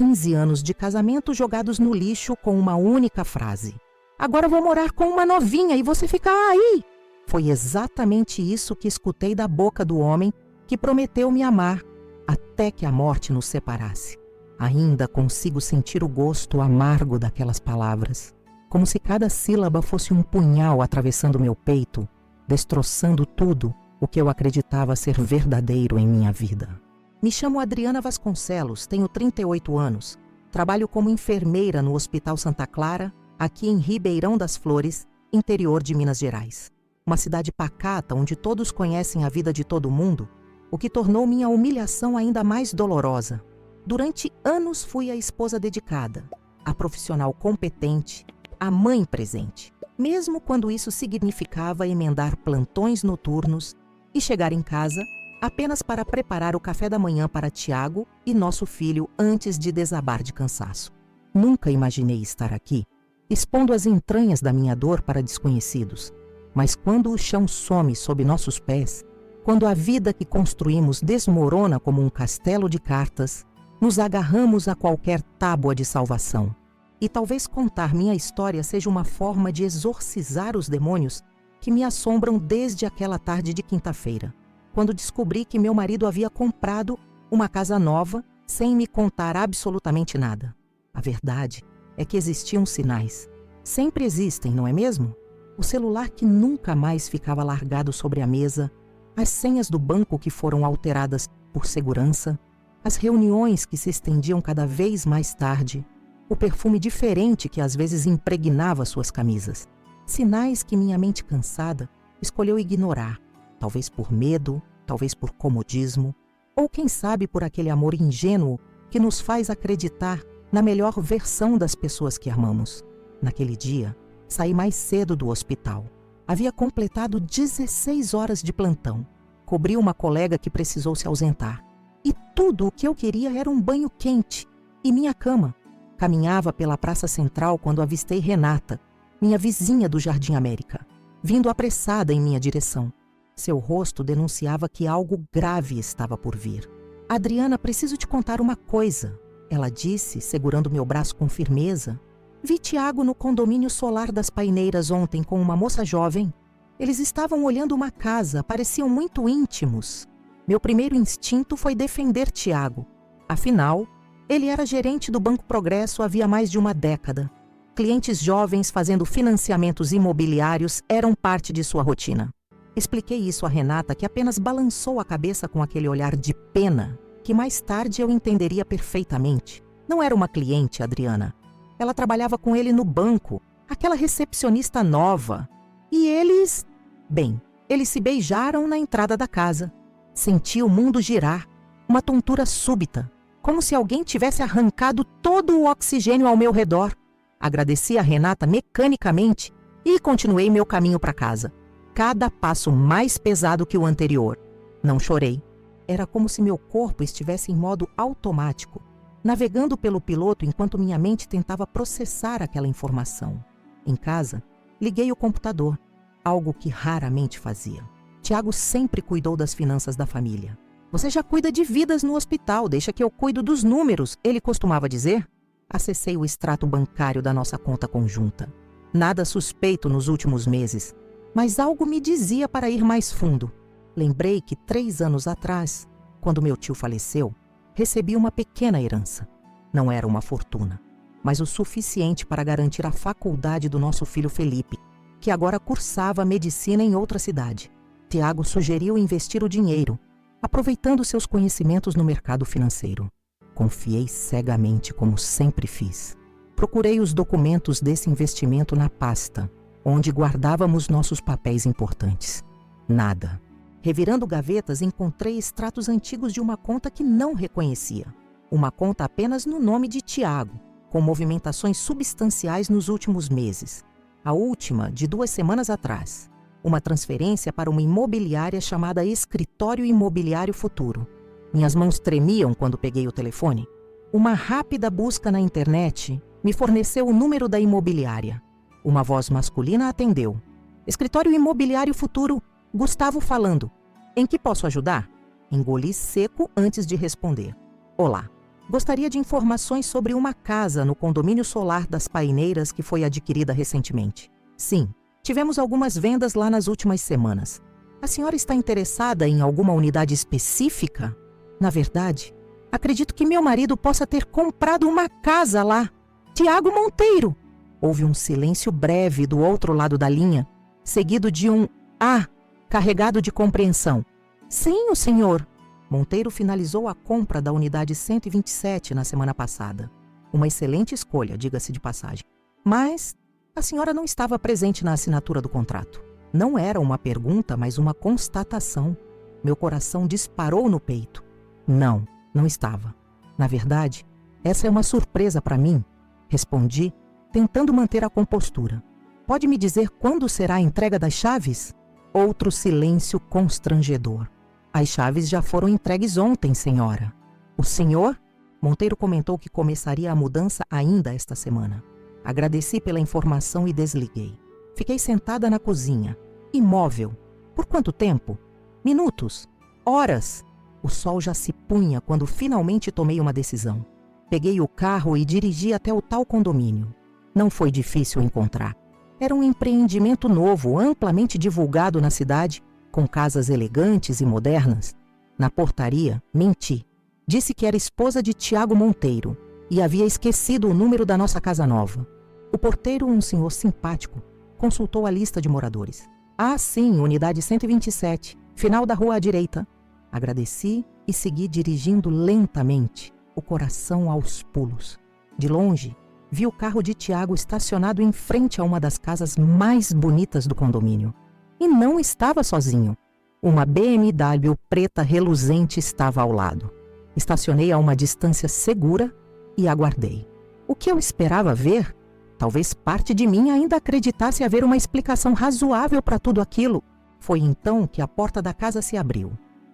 15 anos de casamento jogados no lixo com uma única frase: "Agora vou morar com uma novinha e você fica aí." Foi exatamente isso que escutei da boca do homem que prometeu me amar até que a morte nos separasse. Ainda consigo sentir o gosto amargo daquelas palavras, como se cada sílaba fosse um punhal atravessando meu peito, destroçando tudo o que eu acreditava ser verdadeiro em minha vida. Me chamo Adriana Vasconcelos, tenho 38 anos, trabalho como enfermeira no Hospital Santa Clara, aqui em Ribeirão das Flores, interior de Minas Gerais. Uma cidade pacata onde todos conhecem a vida de todo mundo, o que tornou minha humilhação ainda mais dolorosa. Durante anos fui a esposa dedicada, a profissional competente, a mãe presente, mesmo quando isso significava emendar plantões noturnos e chegar em casa apenas para preparar o café da manhã para Tiago e nosso filho antes de desabar de cansaço. Nunca imaginei estar aqui, expondo as entranhas da minha dor para desconhecidos, mas quando o chão some sob nossos pés, quando a vida que construímos desmorona como um castelo de cartas, nos agarramos a qualquer tábua de salvação. E talvez contar minha história seja uma forma de exorcizar os demônios que me assombram desde aquela tarde de quinta-feira, quando descobri que meu marido havia comprado uma casa nova sem me contar absolutamente nada. A verdade é que existiam sinais. Sempre existem, não é mesmo? O celular que nunca mais ficava largado sobre a mesa, as senhas do banco que foram alteradas por segurança, as reuniões que se estendiam cada vez mais tarde, o perfume diferente que às vezes impregnava suas camisas. Sinais que minha mente cansada escolheu ignorar, talvez por medo, talvez por comodismo, ou quem sabe por aquele amor ingênuo que nos faz acreditar na melhor versão das pessoas que amamos. Naquele dia, saí mais cedo do hospital. Havia completado 16 horas de plantão. Cobri uma colega que precisou se ausentar. E tudo o que eu queria era um banho quente e minha cama. Caminhava pela Praça Central quando avistei Renata, minha vizinha do Jardim América, vindo apressada em minha direção. Seu rosto denunciava que algo grave estava por vir. "Adriana, preciso te contar uma coisa," ela disse, segurando meu braço com firmeza. "Vi Tiago no condomínio solar das Paineiras ontem com uma moça jovem. Eles estavam olhando uma casa, pareciam muito íntimos. Meu primeiro instinto foi defender Tiago. Afinal, ele era gerente do Banco Progresso havia mais de uma década. Clientes jovens fazendo financiamentos imobiliários eram parte de sua rotina. Expliquei isso a Renata, que apenas balançou a cabeça com aquele olhar de pena, que mais tarde eu entenderia perfeitamente. Não era uma cliente, Adriana. Ela trabalhava com ele no banco, aquela recepcionista nova. E eles... Bem, eles se beijaram na entrada da casa. Senti o mundo girar, uma tontura súbita, como se alguém tivesse arrancado todo o oxigênio ao meu redor. Agradeci a Renata mecanicamente e continuei meu caminho para casa. Cada passo mais pesado que o anterior. Não chorei. Era como se meu corpo estivesse em modo automático, navegando pelo piloto enquanto minha mente tentava processar aquela informação. Em casa, liguei o computador, algo que raramente fazia. Tiago sempre cuidou das finanças da família. "Você já cuida de vidas no hospital, deixa que eu cuido dos números", ele costumava dizer. Acessei o extrato bancário da nossa conta conjunta. Nada suspeito nos últimos meses, mas algo me dizia para ir mais fundo. Lembrei que 3 anos atrás, quando meu tio faleceu, recebi uma pequena herança. Não era uma fortuna, mas o suficiente para garantir a faculdade do nosso filho Felipe, que agora cursava medicina em outra cidade. Tiago sugeriu investir o dinheiro, aproveitando seus conhecimentos no mercado financeiro. Confiei cegamente, como sempre fiz. Procurei os documentos desse investimento na pasta, onde guardávamos nossos papéis importantes. Nada. Revirando gavetas, encontrei extratos antigos de uma conta que não reconhecia. Uma conta apenas no nome de Tiago, com movimentações substanciais nos últimos meses. A última, de 2 semanas atrás. Uma transferência para uma imobiliária chamada Escritório Imobiliário Futuro. Minhas mãos tremiam quando peguei o telefone. Uma rápida busca na internet me forneceu o número da imobiliária. Uma voz masculina atendeu. "Escritório Imobiliário Futuro, Gustavo falando. Em que posso ajudar?" Engoli seco antes de responder. "Olá, Gostaria de informações sobre uma casa no condomínio solar das Paineiras que foi adquirida recentemente. Sim, tivemos algumas vendas lá nas últimas semanas. A senhora está interessada em alguma unidade específica? Na verdade, acredito que meu marido possa ter comprado uma casa lá. Tiago Monteiro! Houve um silêncio breve do outro lado da linha, seguido de um "ah", carregado de compreensão. Sim, o senhor. Monteiro finalizou a compra da unidade 127 na semana passada. Uma excelente escolha, diga-se de passagem. Mas a senhora não estava presente na assinatura do contrato. Não era uma pergunta, mas uma constatação. Meu coração disparou no peito. Não, não estava. Na verdade, essa é uma surpresa para mim, respondi, tentando manter a compostura. Pode me dizer quando será a entrega das chaves? Outro silêncio constrangedor. As chaves já foram entregues ontem, senhora. O senhor? Monteiro comentou que começaria a mudança ainda esta semana. Agradeci pela informação e desliguei. Fiquei sentada na cozinha, imóvel. Por quanto tempo? Minutos? Horas? O sol já se punha quando finalmente tomei uma decisão. Peguei o carro e dirigi até o tal condomínio. Não foi difícil encontrar. Era um empreendimento novo, amplamente divulgado na cidade, com casas elegantes e modernas. Na portaria, menti. Disse que era esposa de Tiago Monteiro e havia esquecido o número da nossa casa nova. O porteiro, um senhor simpático, consultou a lista de moradores. Ah, sim, unidade 127, final da rua à direita. Agradeci e segui dirigindo lentamente, o coração aos pulos. De longe, vi o carro de Tiago estacionado em frente a uma das casas mais bonitas do condomínio. E não estava sozinho. Uma BMW preta reluzente estava ao lado. Estacionei a uma distância segura e aguardei. O que eu esperava ver? Talvez parte de mim ainda acreditasse haver uma explicação razoável para tudo aquilo. Foi então que a porta da casa se abriu.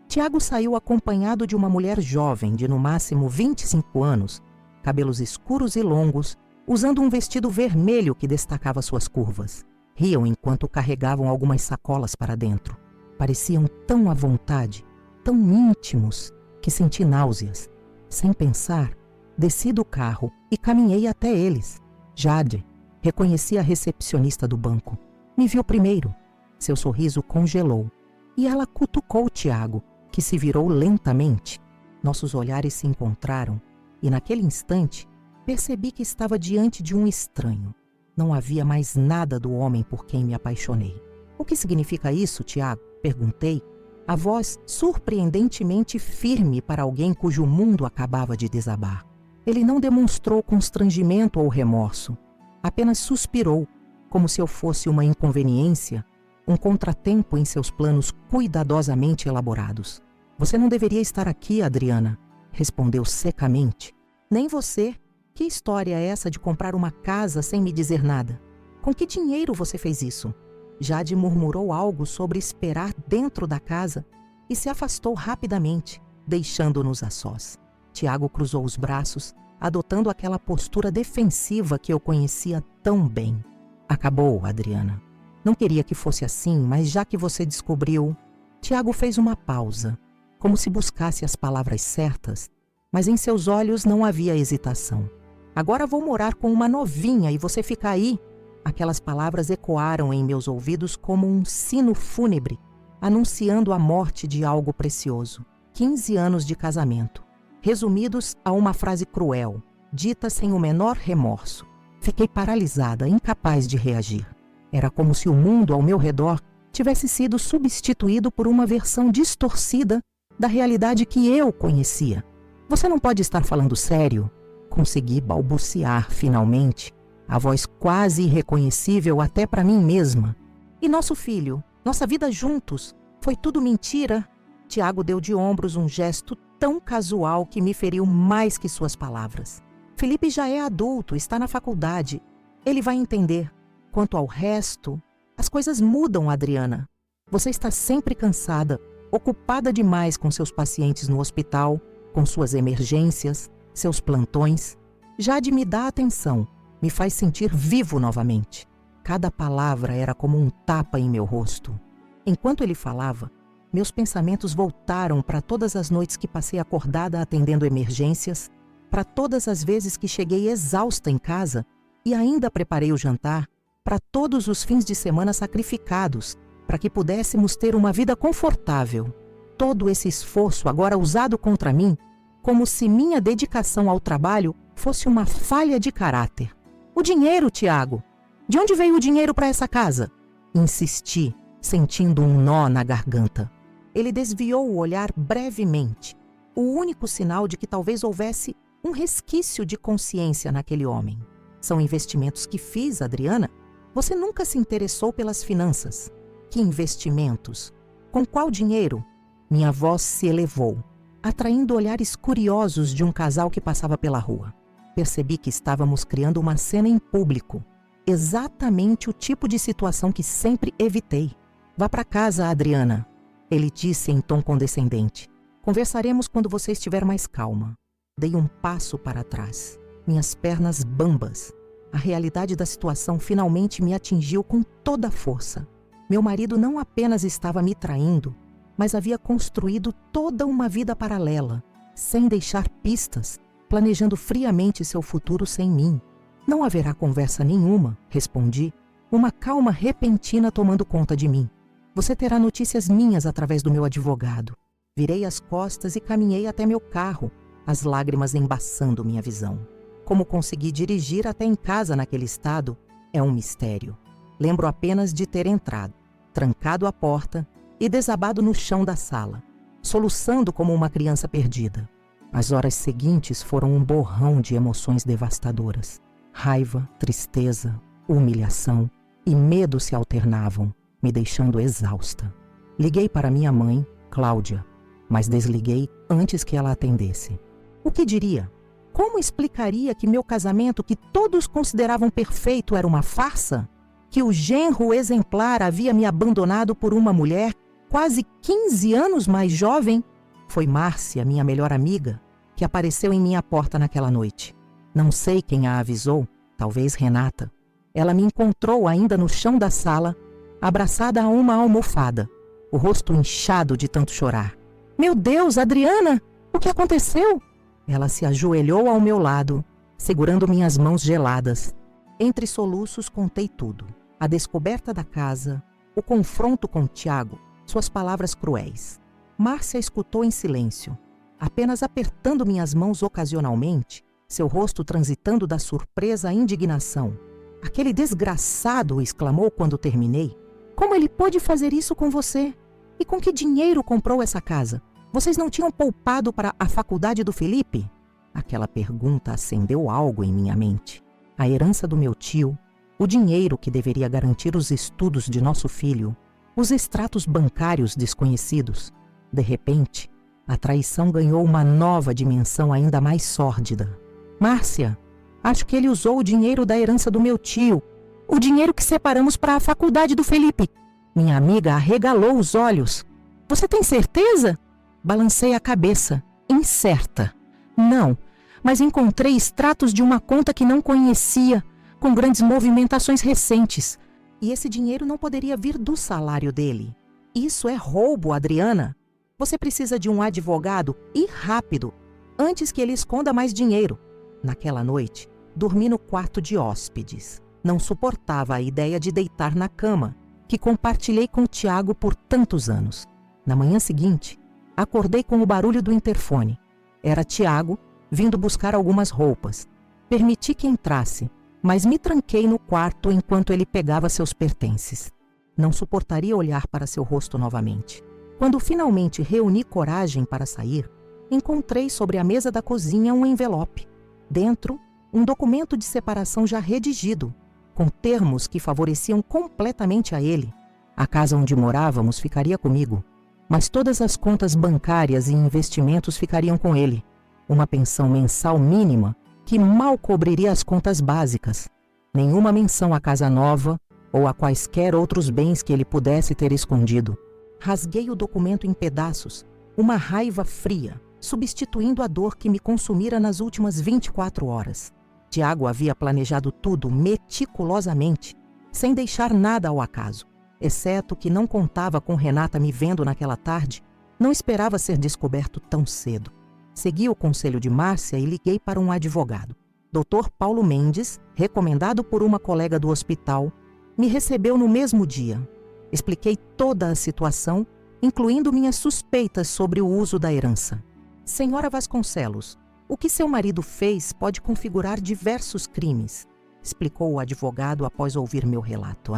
Tiago saiu acompanhado de uma mulher jovem, de no máximo 25 anos, cabelos escuros e longos, usando um vestido vermelho que destacava suas curvas. Riam enquanto carregavam algumas sacolas para dentro. Pareciam tão à vontade, tão íntimos, que senti náuseas. Sem pensar, desci do carro e caminhei até eles. Jade, reconheci a recepcionista do banco. Me viu primeiro. Seu sorriso congelou. E ela cutucou Tiago, que se virou lentamente. Nossos olhares se encontraram e, naquele instante, percebi que estava diante de um estranho. Não havia mais nada do homem por quem me apaixonei. O que significa isso, Tiago? Perguntei, a voz surpreendentemente firme para alguém cujo mundo acabava de desabar. Ele não demonstrou constrangimento ou remorso. Apenas suspirou, como se eu fosse uma inconveniência, um contratempo em seus planos cuidadosamente elaborados. Você não deveria estar aqui, Adriana, respondeu secamente. Nem você. Que história é essa de comprar uma casa sem me dizer nada? Com que dinheiro você fez isso? Jade murmurou algo sobre esperar dentro da casa e se afastou rapidamente, deixando-nos a sós. Tiago cruzou os braços, adotando aquela postura defensiva que eu conhecia tão bem. Acabou, Adriana. Não queria que fosse assim, mas já que você descobriu... Tiago fez uma pausa, como se buscasse as palavras certas, mas em seus olhos não havia hesitação. Agora vou morar com uma novinha e você fica aí. Aquelas palavras ecoaram em meus ouvidos como um sino fúnebre, anunciando a morte de algo precioso. 15 anos de casamento, resumidos a uma frase cruel, dita sem o menor remorso. Fiquei paralisada, incapaz de reagir. Era como se o mundo ao meu redor tivesse sido substituído por uma versão distorcida da realidade que eu conhecia. Você não pode estar falando sério? Consegui balbuciar, finalmente, a voz quase irreconhecível até para mim mesma. E nosso filho, nossa vida juntos, foi tudo mentira? Tiago deu de ombros um gesto tão casual que me feriu mais que suas palavras. Felipe já é adulto, está na faculdade. Ele vai entender. Quanto ao resto, as coisas mudam, Adriana. Você está sempre cansada, ocupada demais com seus pacientes no hospital, com suas emergências, seus plantões. Jade me dá atenção, me faz sentir vivo novamente. Cada palavra era como um tapa em meu rosto. Enquanto ele falava, meus pensamentos voltaram para todas as noites que passei acordada atendendo emergências, para todas as vezes que cheguei exausta em casa e ainda preparei o jantar para todos os fins de semana sacrificados para que pudéssemos ter uma vida confortável. Todo esse esforço agora usado contra mim, como se minha dedicação ao trabalho fosse uma falha de caráter. O dinheiro, Tiago! De onde veio o dinheiro para essa casa? Insisti, sentindo um nó na garganta. Ele desviou o olhar brevemente, o único sinal de que talvez houvesse um resquício de consciência naquele homem. São investimentos que fiz, Adriana. Você nunca se interessou pelas finanças. Que investimentos? Com qual dinheiro? Minha voz se elevou, atraindo olhares curiosos de um casal que passava pela rua. Percebi que estávamos criando uma cena em público. Exatamente o tipo de situação que sempre evitei. Vá para casa, Adriana, ele disse em tom condescendente. Conversaremos quando você estiver mais calma. Dei um passo para trás, minhas pernas bambas. A realidade da situação finalmente me atingiu com toda a força. Meu marido não apenas estava me traindo, mas havia construído toda uma vida paralela, sem deixar pistas, planejando friamente seu futuro sem mim. Não haverá conversa nenhuma, respondi, uma calma repentina tomando conta de mim. Você terá notícias minhas através do meu advogado. Virei as costas e caminhei até meu carro, as lágrimas embaçando minha visão. Como consegui dirigir até em casa naquele estado é um mistério. Lembro apenas de ter entrado, trancado a porta e desabado no chão da sala, soluçando como uma criança perdida. As horas seguintes foram um borrão de emoções devastadoras. Raiva, tristeza, humilhação e medo se alternavam, me deixando exausta. Liguei para minha mãe, Cláudia, mas desliguei antes que ela atendesse. O que diria? Como explicaria que meu casamento, que todos consideravam perfeito, era uma farsa? Que o genro exemplar havia me abandonado por uma mulher quase 15 anos mais jovem? Foi Márcia, minha melhor amiga, que apareceu em minha porta naquela noite. Não sei quem a avisou, talvez Renata. Ela me encontrou ainda no chão da sala, abraçada a uma almofada, o rosto inchado de tanto chorar. Meu Deus, Adriana, o que aconteceu? Ela se ajoelhou ao meu lado, segurando minhas mãos geladas. Entre soluços contei tudo. A descoberta da casa, o confronto com Tiago, suas palavras cruéis. Márcia escutou em silêncio, apenas apertando minhas mãos ocasionalmente, seu rosto transitando da surpresa à indignação. Aquele desgraçado, exclamou quando terminei. Como ele pôde fazer isso com você? E com que dinheiro comprou essa casa? Vocês não tinham poupado para a faculdade do Felipe? Aquela pergunta acendeu algo em minha mente. A herança do meu tio, o dinheiro que deveria garantir os estudos de nosso filho, os extratos bancários desconhecidos. De repente, a traição ganhou uma nova dimensão ainda mais sórdida. Márcia, acho que ele usou o dinheiro da herança do meu tio, o dinheiro que separamos para a faculdade do Felipe. Minha amiga arregalou os olhos. Você tem certeza? Balancei a cabeça, incerta. Não, mas encontrei extratos de uma conta que não conhecia, com grandes movimentações recentes. E esse dinheiro não poderia vir do salário dele. Isso é roubo, Adriana. Você precisa de um advogado e rápido, antes que ele esconda mais dinheiro. Naquela noite, dormi no quarto de hóspedes. Não suportava a ideia de deitar na cama, que compartilhei com Tiago por tantos anos. Na manhã seguinte, acordei com o barulho do interfone. Era Tiago vindo buscar algumas roupas. Permiti que entrasse, mas me tranquei no quarto enquanto ele pegava seus pertences. Não suportaria olhar para seu rosto novamente. Quando finalmente reuni coragem para sair, encontrei sobre a mesa da cozinha um envelope. Dentro, um documento de separação já redigido, com termos que favoreciam completamente a ele. A casa onde morávamos ficaria comigo, mas todas as contas bancárias e investimentos ficariam com ele. Uma pensão mensal mínima que mal cobriria as contas básicas. Nenhuma menção à casa nova ou a quaisquer outros bens que ele pudesse ter escondido. Rasguei o documento em pedaços, uma raiva fria, substituindo a dor que me consumira nas últimas 24 horas. Tiago havia planejado tudo meticulosamente, sem deixar nada ao acaso. Exceto que não contava com Renata me vendo naquela tarde, não esperava ser descoberto tão cedo. Segui o conselho de Márcia e liguei para um advogado. Dr. Paulo Mendes, recomendado por uma colega do hospital, me recebeu no mesmo dia. Expliquei toda a situação, incluindo minhas suspeitas sobre o uso da herança. Senhora Vasconcelos, o que seu marido fez pode configurar diversos crimes, explicou o advogado após ouvir meu relato.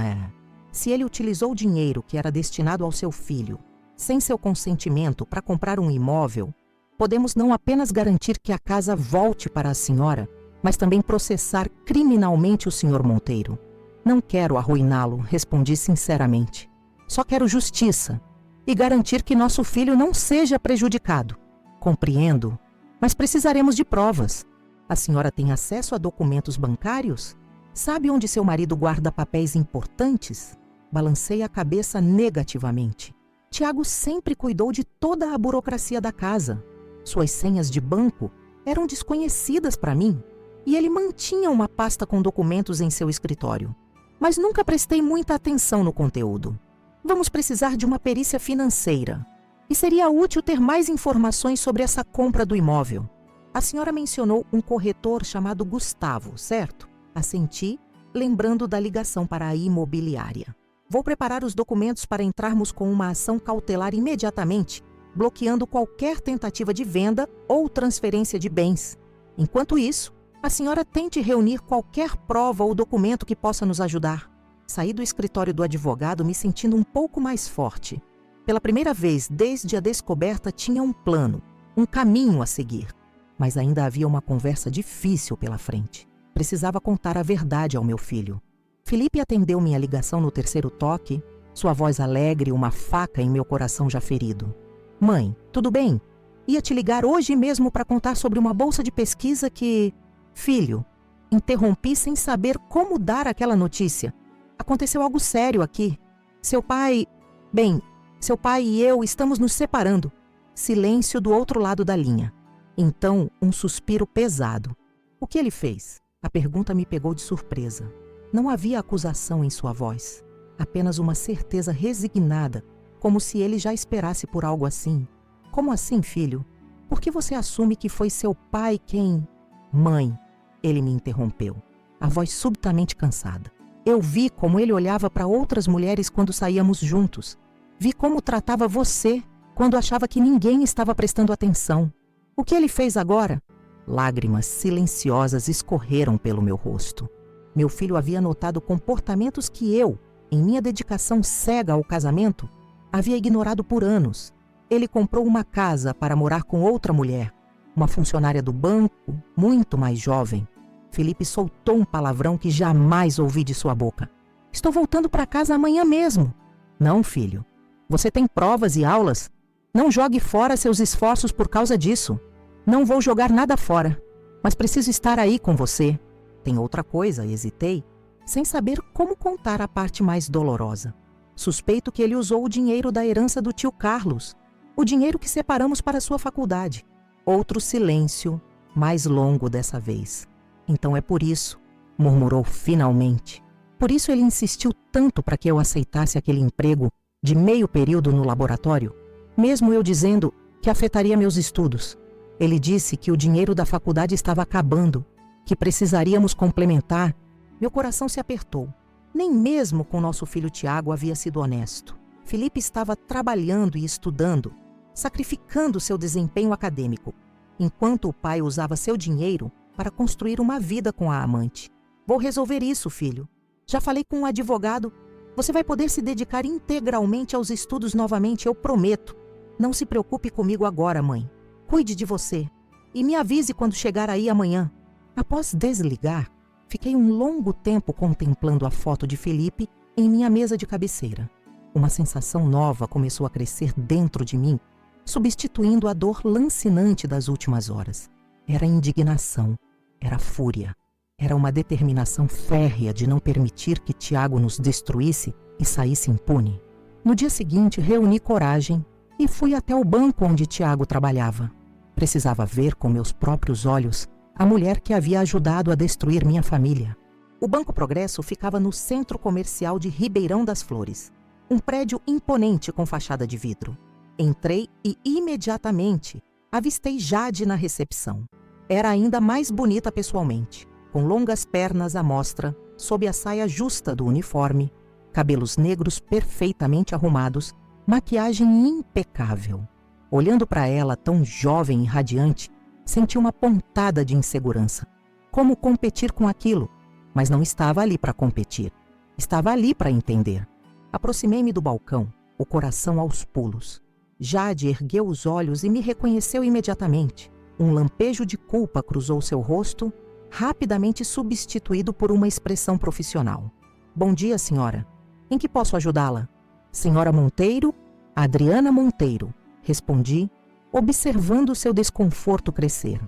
Se ele utilizou dinheiro que era destinado ao seu filho, sem seu consentimento, para comprar um imóvel, podemos não apenas garantir que a casa volte para a senhora, mas também processar criminalmente o Sr. Monteiro. Não quero arruiná-lo, respondi sinceramente. Só quero justiça e garantir que nosso filho não seja prejudicado. Compreendo, mas precisaremos de provas. A senhora tem acesso a documentos bancários? Sabe onde seu marido guarda papéis importantes? Balancei a cabeça negativamente. Tiago sempre cuidou de toda a burocracia da casa. Suas senhas de banco eram desconhecidas para mim e ele mantinha uma pasta com documentos em seu escritório. Mas nunca prestei muita atenção no conteúdo. Vamos precisar de uma perícia financeira e seria útil ter mais informações sobre essa compra do imóvel. A senhora mencionou um corretor chamado Gustavo, certo? Assenti, lembrando da ligação para a imobiliária. Vou preparar os documentos para entrarmos com uma ação cautelar imediatamente, bloqueando qualquer tentativa de venda ou transferência de bens. Enquanto isso, a senhora tente reunir qualquer prova ou documento que possa nos ajudar. Saí do escritório do advogado me sentindo um pouco mais forte. Pela primeira vez desde a descoberta tinha um plano, um caminho a seguir. Mas ainda havia uma conversa difícil pela frente. Precisava contar a verdade ao meu filho. Felipe atendeu minha ligação no terceiro toque, sua voz alegre, uma faca em meu coração já ferido. Mãe, tudo bem? Ia te ligar hoje mesmo para contar sobre uma bolsa de pesquisa que... Filho, interrompi sem saber como dar aquela notícia. Aconteceu algo sério aqui. Seu pai e eu estamos nos separando. Silêncio do outro lado da linha. Então, um suspiro pesado. O que ele fez? A pergunta me pegou de surpresa. Não havia acusação em sua voz. Apenas uma certeza resignada, como se ele já esperasse por algo assim. Como assim, filho? Por que você assume que foi seu pai quem... Mãe, ele me interrompeu, a voz subitamente cansada. Eu vi como ele olhava para outras mulheres quando saíamos juntos. Vi como tratava você quando achava que ninguém estava prestando atenção. O que ele fez agora? Lágrimas silenciosas escorreram pelo meu rosto. Meu filho havia notado comportamentos que eu, em minha dedicação cega ao casamento, havia ignorado por anos. Ele comprou uma casa para morar com outra mulher, uma funcionária do banco, muito mais jovem. Felipe soltou um palavrão que jamais ouvi de sua boca. Estou voltando para casa amanhã mesmo. Não, filho. Você tem provas e aulas. Não jogue fora seus esforços por causa disso. Não vou jogar nada fora, mas preciso estar aí com você. Tem outra coisa, hesitei, sem saber como contar a parte mais dolorosa. Suspeito que ele usou o dinheiro da herança do tio Carlos, o dinheiro que separamos para sua faculdade. Outro silêncio, mais longo dessa vez. Então é por isso, murmurou finalmente. Por isso ele insistiu tanto para que eu aceitasse aquele emprego de meio período no laboratório, mesmo eu dizendo que afetaria meus estudos. Ele disse que o dinheiro da faculdade estava acabando, que precisaríamos complementar. Meu coração se apertou. Nem mesmo com nosso filho Tiago havia sido honesto. Felipe estava trabalhando e estudando, sacrificando seu desempenho acadêmico, enquanto o pai usava seu dinheiro para construir uma vida com a amante. Vou resolver isso, filho. Já falei com um advogado. Você vai poder se dedicar integralmente aos estudos novamente, eu prometo. Não se preocupe comigo agora, mãe. Cuide de você e me avise quando chegar aí amanhã. Após desligar, fiquei um longo tempo contemplando a foto de Felipe em minha mesa de cabeceira. Uma sensação nova começou a crescer dentro de mim, substituindo a dor lancinante das últimas horas. Era indignação, era fúria, era uma determinação férrea de não permitir que Tiago nos destruísse e saísse impune. No dia seguinte, reuni coragem e fui até o banco onde Tiago trabalhava. Precisava ver com meus próprios olhos a mulher que havia ajudado a destruir minha família. O Banco Progresso ficava no centro comercial de Ribeirão das Flores, um prédio imponente com fachada de vidro. Entrei e imediatamente avistei Jade na recepção. Era ainda mais bonita pessoalmente, com longas pernas à mostra, sob a saia justa do uniforme, cabelos negros perfeitamente arrumados, maquiagem impecável. Olhando para ela, tão jovem e radiante, senti uma pontada de insegurança. Como competir com aquilo? Mas não estava ali para competir. Estava ali para entender. Aproximei-me do balcão, o coração aos pulos. Jade ergueu os olhos e me reconheceu imediatamente. Um lampejo de culpa cruzou seu rosto, rapidamente substituído por uma expressão profissional. Bom dia, senhora. Em que posso ajudá-la? Senhora Monteiro? Adriana Monteiro, respondi, observando seu desconforto crescer.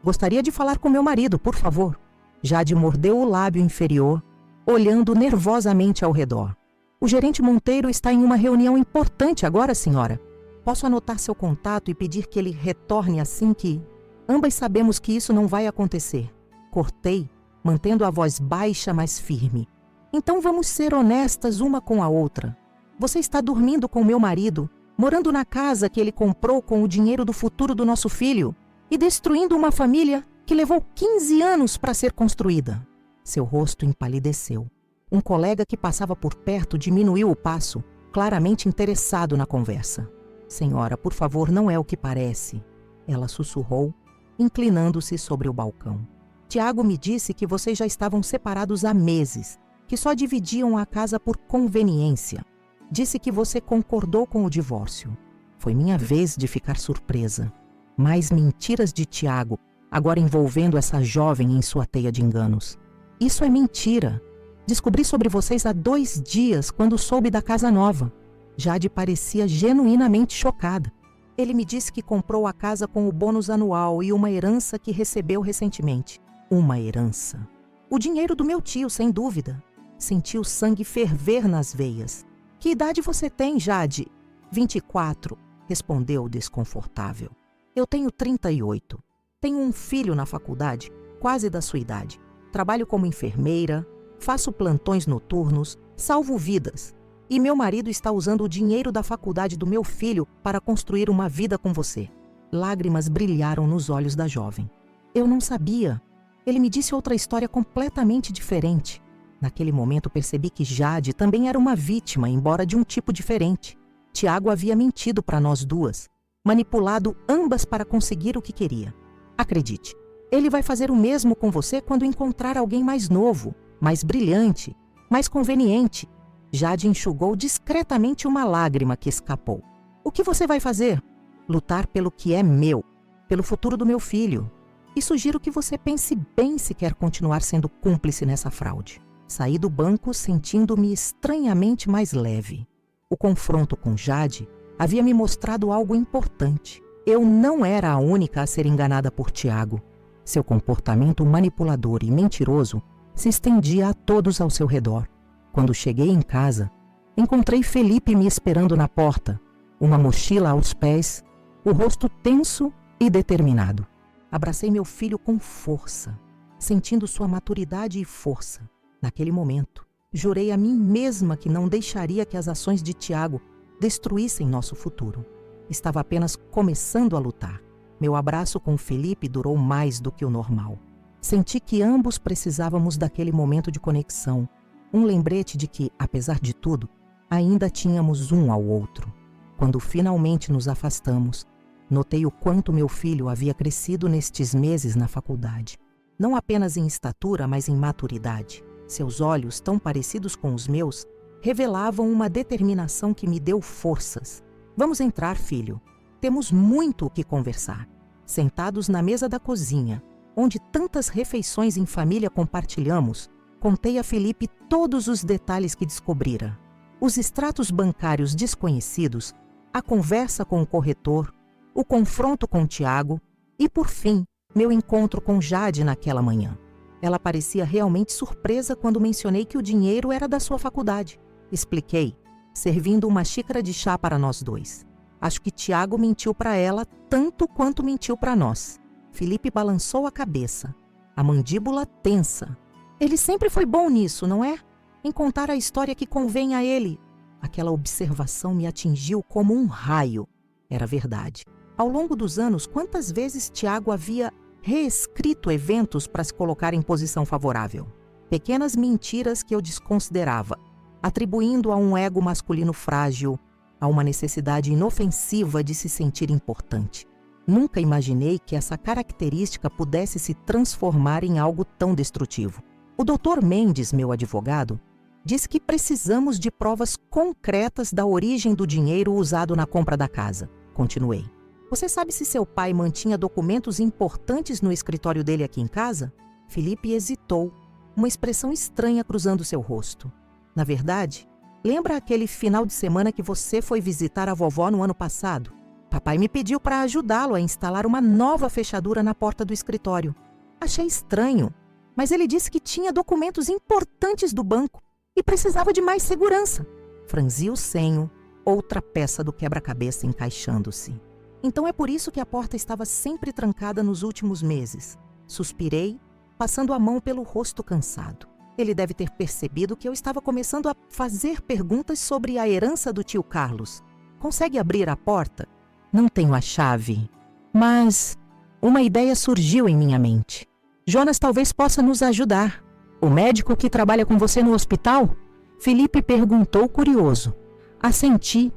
Gostaria de falar com meu marido, por favor. Jade mordeu o lábio inferior, olhando nervosamente ao redor. O gerente Monteiro está em uma reunião importante agora, senhora. Posso anotar seu contato e pedir que ele retorne assim que... Ambas sabemos que isso não vai acontecer. Cortei, mantendo a voz baixa, mas firme. Então vamos ser honestas uma com a outra. Você está dormindo com meu marido, morando na casa que ele comprou com o dinheiro do futuro do nosso filho e destruindo uma família que levou 15 anos para ser construída. Seu rosto empalideceu. Um colega que passava por perto diminuiu o passo, claramente interessado na conversa. Senhora, por favor, não é o que parece. Ela sussurrou, inclinando-se sobre o balcão. Tiago me disse que vocês já estavam separados há meses, que só dividiam a casa por conveniência. Disse que você concordou com o divórcio. Foi minha vez de ficar surpresa. Mais mentiras de Tiago, agora envolvendo essa jovem em sua teia de enganos. Isso é mentira. Descobri sobre vocês há 2 dias, quando soube da casa nova. Jade parecia genuinamente chocada. Ele me disse que comprou a casa com o bônus anual e uma herança que recebeu recentemente. Uma herança. O dinheiro do meu tio, sem dúvida. Senti o sangue ferver nas veias. Que idade você tem, Jade? 24, respondeu desconfortável. Eu tenho 38. Tenho um filho na faculdade, quase da sua idade. Trabalho como enfermeira, faço plantões noturnos, salvo vidas. E meu marido está usando o dinheiro da faculdade do meu filho para construir uma vida com você. Lágrimas brilharam nos olhos da jovem. Eu não sabia. Ele me disse outra história completamente diferente. Naquele momento percebi que Jade também era uma vítima, embora de um tipo diferente. Tiago havia mentido para nós duas, manipulado ambas para conseguir o que queria. Acredite, ele vai fazer o mesmo com você quando encontrar alguém mais novo, mais brilhante, mais conveniente. Jade enxugou discretamente uma lágrima que escapou. O que você vai fazer? Lutar pelo que é meu, pelo futuro do meu filho. E sugiro que você pense bem se quer continuar sendo cúmplice nessa fraude. Saí do banco sentindo-me estranhamente mais leve. O confronto com Jade havia me mostrado algo importante. Eu não era a única a ser enganada por Tiago. Seu comportamento manipulador e mentiroso se estendia a todos ao seu redor. Quando cheguei em casa, encontrei Felipe me esperando na porta, uma mochila aos pés, o rosto tenso e determinado. Abracei meu filho com força, sentindo sua maturidade e força. Naquele momento, jurei a mim mesma que não deixaria que as ações de Tiago destruíssem nosso futuro. Estava apenas começando a lutar. Meu abraço com Felipe durou mais do que o normal. Senti que ambos precisávamos daquele momento de conexão, um lembrete de que, apesar de tudo, ainda tínhamos um ao outro. Quando finalmente nos afastamos, notei o quanto meu filho havia crescido nestes meses na faculdade. Não apenas em estatura, mas em maturidade. Seus olhos, tão parecidos com os meus, revelavam uma determinação que me deu forças. Vamos entrar, filho. Temos muito o que conversar. Sentados na mesa da cozinha, onde tantas refeições em família compartilhamos, contei a Felipe todos os detalhes que descobrira. Os extratos bancários desconhecidos, a conversa com o corretor, o confronto com Tiago e, por fim, meu encontro com Jade naquela manhã. Ela parecia realmente surpresa quando mencionei que o dinheiro era da sua faculdade. Expliquei, servindo uma xícara de chá para nós dois. Acho que Tiago mentiu para ela tanto quanto mentiu para nós. Felipe balançou a cabeça, a mandíbula tensa. Ele sempre foi bom nisso, não é? Em contar a história que convém a ele. Aquela observação me atingiu como um raio. Era verdade. Ao longo dos anos, quantas vezes Tiago havia reescrito eventos para se colocar em posição favorável? Pequenas mentiras que eu desconsiderava, atribuindo a um ego masculino frágil, a uma necessidade inofensiva de se sentir importante. Nunca imaginei que essa característica pudesse se transformar em algo tão destrutivo. O Dr. Mendes, meu advogado, disse que precisamos de provas concretas da origem do dinheiro usado na compra da casa. Continuei. Você sabe se seu pai mantinha documentos importantes no escritório dele aqui em casa? Felipe hesitou, uma expressão estranha cruzando seu rosto. Na verdade, lembra aquele final de semana que você foi visitar a vovó no ano passado? Papai me pediu para ajudá-lo a instalar uma nova fechadura na porta do escritório. Achei estranho, mas ele disse que tinha documentos importantes do banco e precisava de mais segurança. Franzi o senho, outra peça do quebra-cabeça encaixando-se. Então é por isso que a porta estava sempre trancada nos últimos meses. Suspirei, passando a mão pelo rosto cansado. Ele deve ter percebido que eu estava começando a fazer perguntas sobre a herança do tio Carlos. Consegue abrir a porta? Não tenho a chave, mas uma ideia surgiu em minha mente. Jonas talvez possa nos ajudar. O médico que trabalha com você no hospital? Felipe perguntou curioso. Assenti.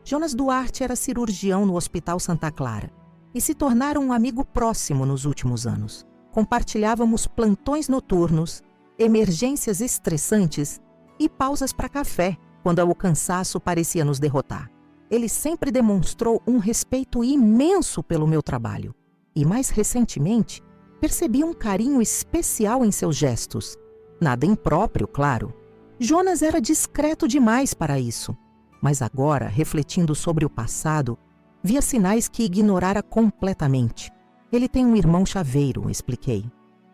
Jonas Duarte era cirurgião no Hospital Santa Clara e se tornaram um amigo próximo nos últimos anos. Compartilhávamos plantões noturnos, emergências estressantes e pausas para café, quando o cansaço parecia nos derrotar. Ele sempre demonstrou um respeito imenso pelo meu trabalho e, mais recentemente, percebi um carinho especial em seus gestos. Nada impróprio, claro. Jonas era discreto demais para isso. Mas agora, refletindo sobre o passado, via sinais que ignorara completamente. Ele tem um irmão chaveiro, expliquei.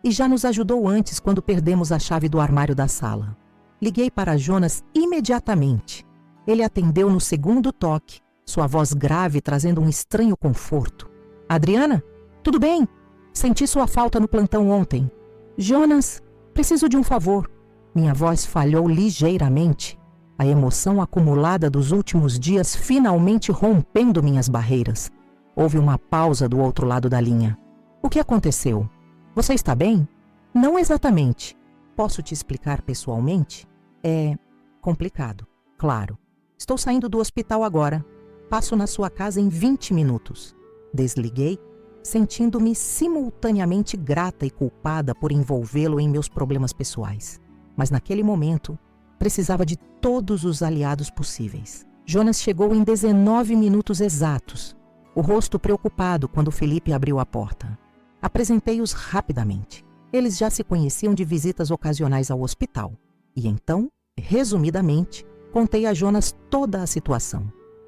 E já nos ajudou antes quando perdemos a chave do armário da sala. Liguei para Jonas imediatamente. Ele atendeu no segundo toque, sua voz grave trazendo um estranho conforto. Adriana? Tudo bem? Senti sua falta no plantão ontem. Jonas, preciso de um favor. Minha voz falhou ligeiramente. A emoção acumulada dos últimos dias finalmente rompendo minhas barreiras. Houve uma pausa do outro lado da linha. O que aconteceu? Você está bem? Não exatamente. Posso te explicar pessoalmente? É complicado, claro. Estou saindo do hospital agora. Passo na sua casa em 20 minutos. Desliguei, sentindo-me simultaneamente grata e culpada por envolvê-lo em meus problemas pessoais. Mas naquele momento, precisava de todos os aliados possíveis. Jonas chegou em 19 minutos exatos, o rosto preocupado quando Felipe abriu a porta. Apresentei-os rapidamente. Eles já se conheciam de visitas ocasionais ao hospital. E então, resumidamente, contei a Jonas toda a situação.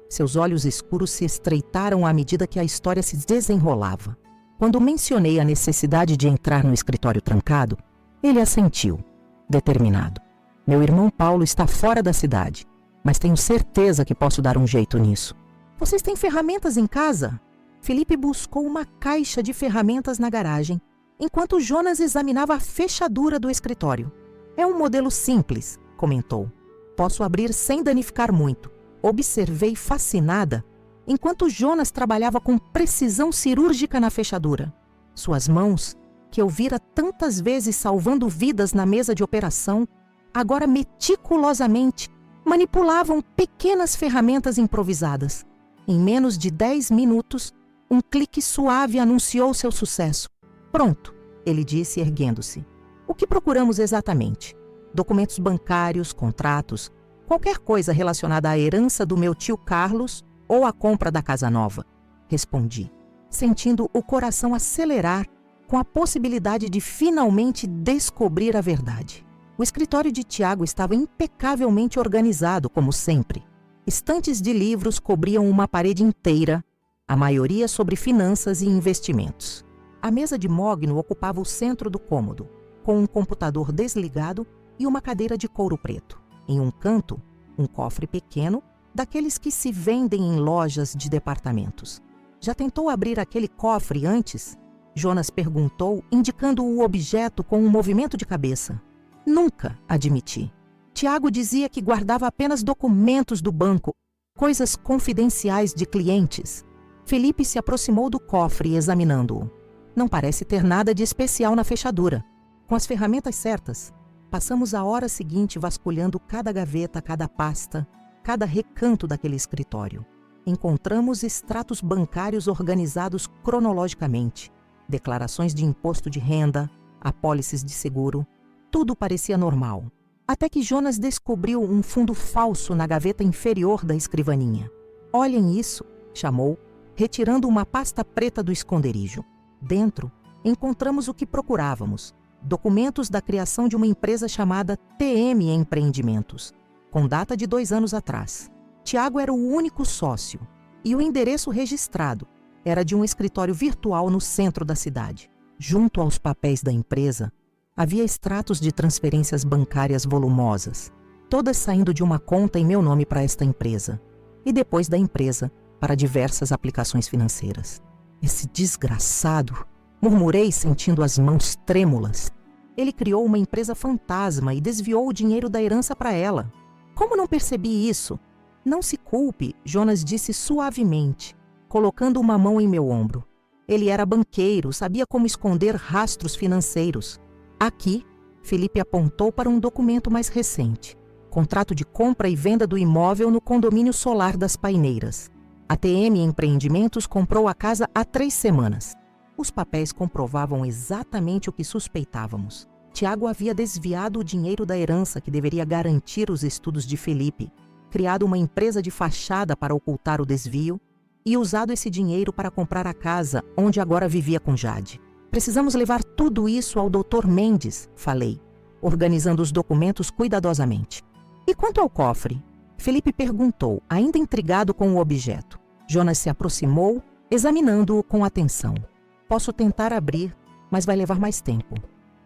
Seus olhos escuros se estreitaram à medida que a história se desenrolava. Quando mencionei a necessidade de entrar no escritório trancado, ele assentiu, determinado. Meu irmão Paulo está fora da cidade, mas tenho certeza que posso dar um jeito nisso. Vocês têm ferramentas em casa? Felipe buscou uma caixa de ferramentas na garagem, enquanto Jonas examinava a fechadura do escritório. É um modelo simples, comentou. Posso abrir sem danificar muito. Observei fascinada, enquanto Jonas trabalhava com precisão cirúrgica na fechadura. Suas mãos, que eu vira tantas vezes salvando vidas na mesa de operação, agora meticulosamente manipulavam pequenas ferramentas improvisadas. Em menos de 10 minutos, um clique suave anunciou seu sucesso. Pronto, ele disse erguendo-se. O que procuramos exatamente? Documentos bancários, contratos, qualquer coisa relacionada à herança do meu tio Carlos ou à compra da casa nova. Respondi, sentindo o coração acelerar com a possibilidade de finalmente descobrir a verdade. O escritório de Tiago estava impecavelmente organizado, como sempre. Estantes de livros cobriam uma parede inteira, a maioria sobre finanças e investimentos. A mesa de mogno ocupava o centro do cômodo, com um computador desligado e uma cadeira de couro preto. Em um canto, um cofre pequeno, daqueles que se vendem em lojas de departamentos. Já tentou abrir aquele cofre antes? Jonas perguntou, indicando o objeto com um movimento de cabeça. Nunca, admiti. Tiago dizia que guardava apenas documentos do banco, coisas confidenciais de clientes. Felipe se aproximou do cofre, examinando-o. Não parece ter nada de especial na fechadura. Com as ferramentas certas, passamos a hora seguinte vasculhando cada gaveta, cada pasta, cada recanto daquele escritório. Encontramos extratos bancários organizados cronologicamente, declarações de imposto de renda, apólices de seguro. Tudo parecia normal. Até que Jonas descobriu um fundo falso na gaveta inferior da escrivaninha. "Olhem isso", chamou, retirando uma pasta preta do esconderijo. Dentro, encontramos o que procurávamos: documentos da criação de uma empresa chamada TM Empreendimentos, com data de 2 anos atrás. Tiago era o único sócio, e o endereço registrado era de um escritório virtual no centro da cidade. Junto aos papéis da empresa, havia extratos de transferências bancárias volumosas, todas saindo de uma conta em meu nome para esta empresa, e depois da empresa para diversas aplicações financeiras. "Esse desgraçado", murmurei, sentindo as mãos trêmulas. "Ele criou uma empresa fantasma e desviou o dinheiro da herança para ela. Como não percebi isso?" "Não se culpe", Jonas disse suavemente, colocando uma mão em meu ombro. "Ele era banqueiro, sabia como esconder rastros financeiros." Aqui, Felipe apontou para um documento mais recente: contrato de compra e venda do imóvel no condomínio solar das Paineiras. A TM Empreendimentos comprou a casa há 3 semanas. Os papéis comprovavam exatamente o que suspeitávamos. Tiago havia desviado o dinheiro da herança que deveria garantir os estudos de Felipe, criado uma empresa de fachada para ocultar o desvio e usado esse dinheiro para comprar a casa onde agora vivia com Jade. "Precisamos levar tudo isso ao Dr. Mendes", falei, organizando os documentos cuidadosamente. "E quanto ao cofre?" Felipe perguntou, ainda intrigado com o objeto. Jonas se aproximou, examinando-o com atenção. "Posso tentar abrir, mas vai levar mais tempo.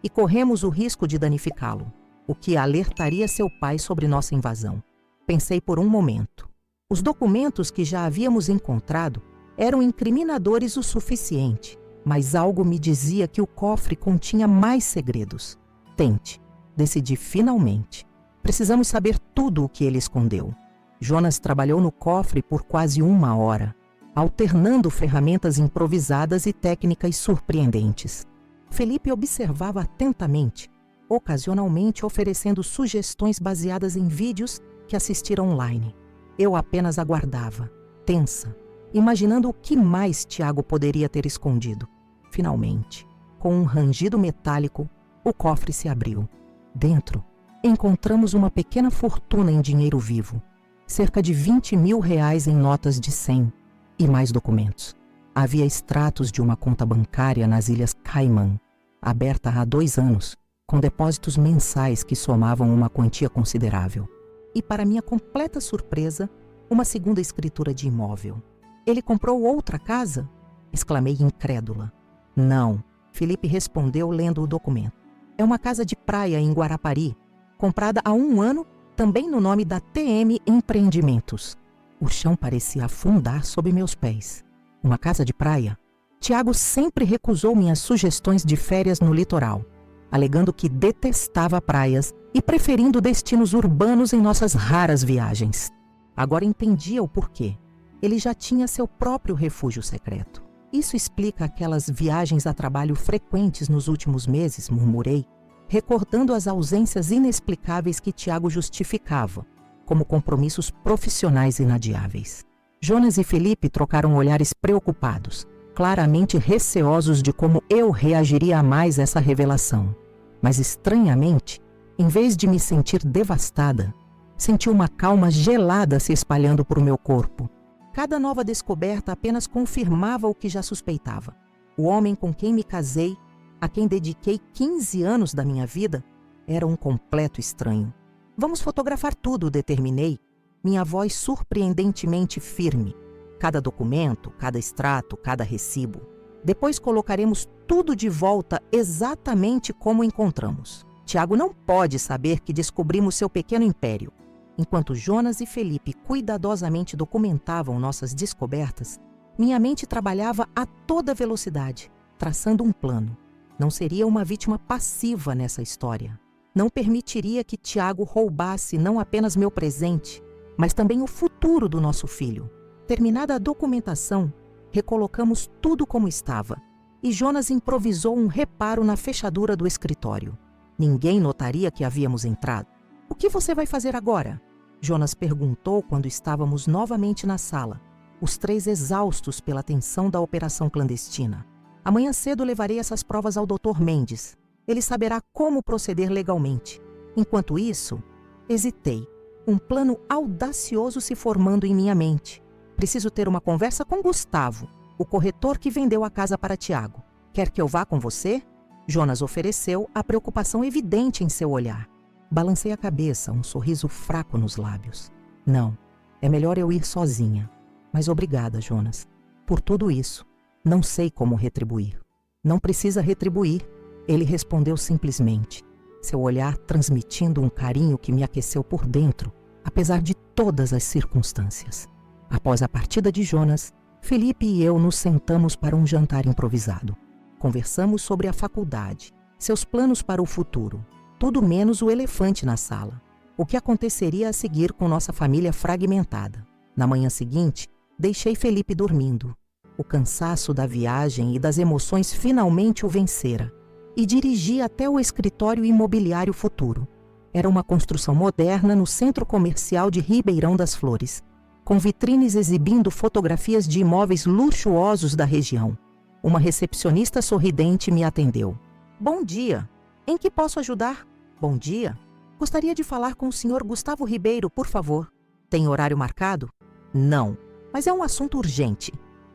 E corremos o risco de danificá-lo, o que alertaria seu pai sobre nossa invasão." Pensei por um momento. Os documentos que já havíamos encontrado eram incriminadores o suficiente, mas algo me dizia que o cofre continha mais segredos. "Tente", decidi finalmente. "Precisamos saber tudo o que ele escondeu." Jonas trabalhou no cofre por quase 1 hora, alternando ferramentas improvisadas e técnicas surpreendentes. Felipe observava atentamente, ocasionalmente oferecendo sugestões baseadas em vídeos que assistira online. Eu apenas aguardava, tensa, imaginando o que mais Tiago poderia ter escondido. Finalmente, com um rangido metálico, o cofre se abriu. Dentro, encontramos uma pequena fortuna em dinheiro vivo, cerca de R$20.000 em notas de 100 e mais documentos. Havia extratos de uma conta bancária nas Ilhas Caimã, aberta há 2 anos, com depósitos mensais que somavam uma quantia considerável. E, para minha completa surpresa, uma segunda escritura de imóvel. "Ele comprou outra casa?" exclamei incrédula. "Não", Felipe respondeu lendo o documento. "É uma casa de praia em Guarapari, comprada há 1 ano, também no nome da TM Empreendimentos." O chão parecia afundar sob meus pés. Uma casa de praia? Tiago sempre recusou minhas sugestões de férias no litoral, alegando que detestava praias e preferindo destinos urbanos em nossas raras viagens. Agora entendia o porquê. Ele já tinha seu próprio refúgio secreto. "Isso explica aquelas viagens a trabalho frequentes nos últimos meses", murmurei, recordando as ausências inexplicáveis que Tiago justificava, como compromissos profissionais inadiáveis. Jonas e Felipe trocaram olhares preocupados, claramente receosos de como eu reagiria a mais essa revelação. Mas, estranhamente, em vez de me sentir devastada, senti uma calma gelada se espalhando por meu corpo. Cada nova descoberta apenas confirmava o que já suspeitava. O homem com quem me casei, a quem dediquei 15 anos da minha vida, era um completo estranho. "Vamos fotografar tudo", determinei, minha voz surpreendentemente firme. "Cada documento, cada extrato, cada recibo. Depois colocaremos tudo de volta exatamente como encontramos. Tiago não pode saber que descobrimos seu pequeno império." Enquanto Jonas e Felipe cuidadosamente documentavam nossas descobertas, minha mente trabalhava a toda velocidade, traçando um plano. Não seria uma vítima passiva nessa história. Não permitiria que Tiago roubasse não apenas meu presente, mas também o futuro do nosso filho. Terminada a documentação, Recolocamos tudo como estava e Jonas improvisou um reparo na fechadura do escritório. Ninguém notaria que havíamos entrado. O que você vai fazer agora? Jonas perguntou quando estávamos novamente na sala, os três exaustos pela tensão da operação clandestina. Amanhã cedo levarei essas provas ao Dr. Mendes. Ele saberá como proceder legalmente. Enquanto isso, hesitei. Um plano audacioso se formando em minha mente. Preciso ter uma conversa com Gustavo, o corretor que vendeu a casa para Tiago. Quer que eu vá com você? Jonas ofereceu, a preocupação evidente em seu olhar. Balancei a cabeça, um sorriso fraco nos lábios. Não, é melhor eu ir sozinha. Mas obrigada, Jonas, por tudo isso. Não sei como retribuir. Não precisa retribuir, ele respondeu simplesmente, seu olhar transmitindo um carinho que me aqueceu por dentro, apesar de todas as circunstâncias. Após a partida de Jonas, Felipe e eu nos sentamos para um jantar improvisado. Conversamos sobre a faculdade, seus planos para o futuro, tudo menos o elefante na sala. O que aconteceria a seguir com nossa família fragmentada. Na manhã seguinte, deixei Felipe dormindo. O cansaço da viagem e das emoções finalmente o vencera, e dirigi até o escritório imobiliário futuro. Era uma construção moderna no centro comercial de Ribeirão das Flores, com vitrines exibindo fotografias de imóveis luxuosos da região. Uma recepcionista sorridente me atendeu. Bom dia. Em que posso ajudar? Bom dia. Gostaria de falar com o senhor Gustavo Ribeiro, por favor. Tem horário marcado? Não, mas é um assunto urgente.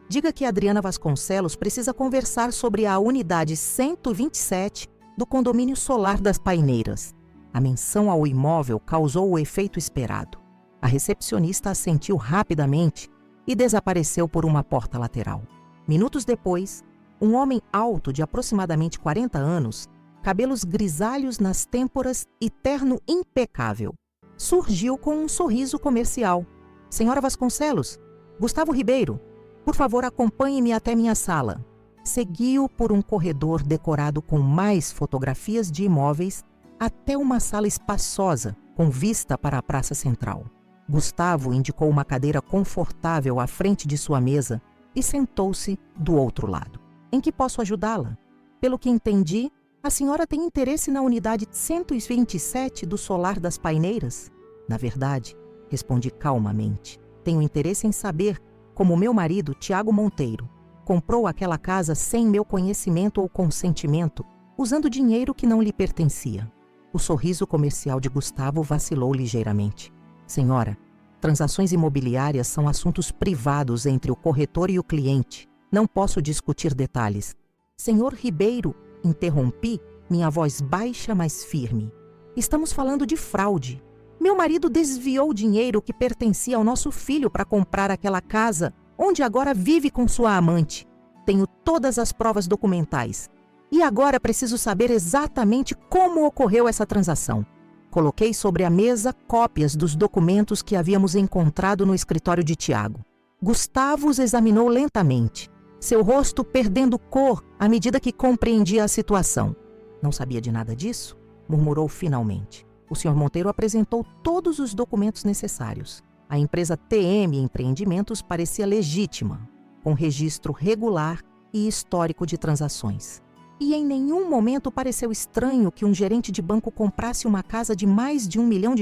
Diga que Adriana Vasconcelos precisa conversar sobre a unidade 127 do condomínio solar das Paineiras. A menção ao imóvel causou o efeito esperado. A recepcionista assentiu rapidamente e desapareceu por uma porta lateral. Minutos depois, um homem alto de aproximadamente 40 anos, cabelos grisalhos nas têmporas e terno impecável, surgiu com um sorriso comercial. Senhora Vasconcelos, Gustavo Ribeiro, por favor, acompanhe-me até minha sala. Segui-o por um corredor decorado com mais fotografias de imóveis até uma sala espaçosa, com vista para a praça central. Gustavo indicou uma cadeira confortável à frente de sua mesa e sentou-se do outro lado. Em que posso ajudá-la? Pelo que entendi, a senhora tem interesse na unidade 127 do solar das Paineiras? Na verdade, respondi calmamente, tenho interesse em saber como meu marido, Tiago Monteiro, comprou aquela casa sem meu conhecimento ou consentimento, usando dinheiro que não lhe pertencia. O sorriso comercial de Gustavo vacilou ligeiramente. Senhora, transações imobiliárias são assuntos privados entre o corretor e o cliente. Não posso discutir detalhes. Senhor Ribeiro, interrompi, minha voz baixa, mas firme. Estamos falando de fraude. Meu marido desviou o dinheiro que pertencia ao nosso filho para comprar aquela casa, onde agora vive com sua amante. Tenho todas as provas documentais. E agora preciso saber exatamente como ocorreu essa transação. Coloquei sobre a mesa cópias dos documentos que havíamos encontrado no escritório de Tiago. Gustavo os examinou lentamente, seu rosto perdendo cor à medida que compreendia a situação. Não sabia de nada disso? Murmurou finalmente. O Sr. Monteiro apresentou todos os documentos necessários. A empresa TM Empreendimentos parecia legítima, com registro regular e histórico de transações. E em nenhum momento pareceu estranho que um gerente de banco comprasse uma casa de mais de R$1 milhão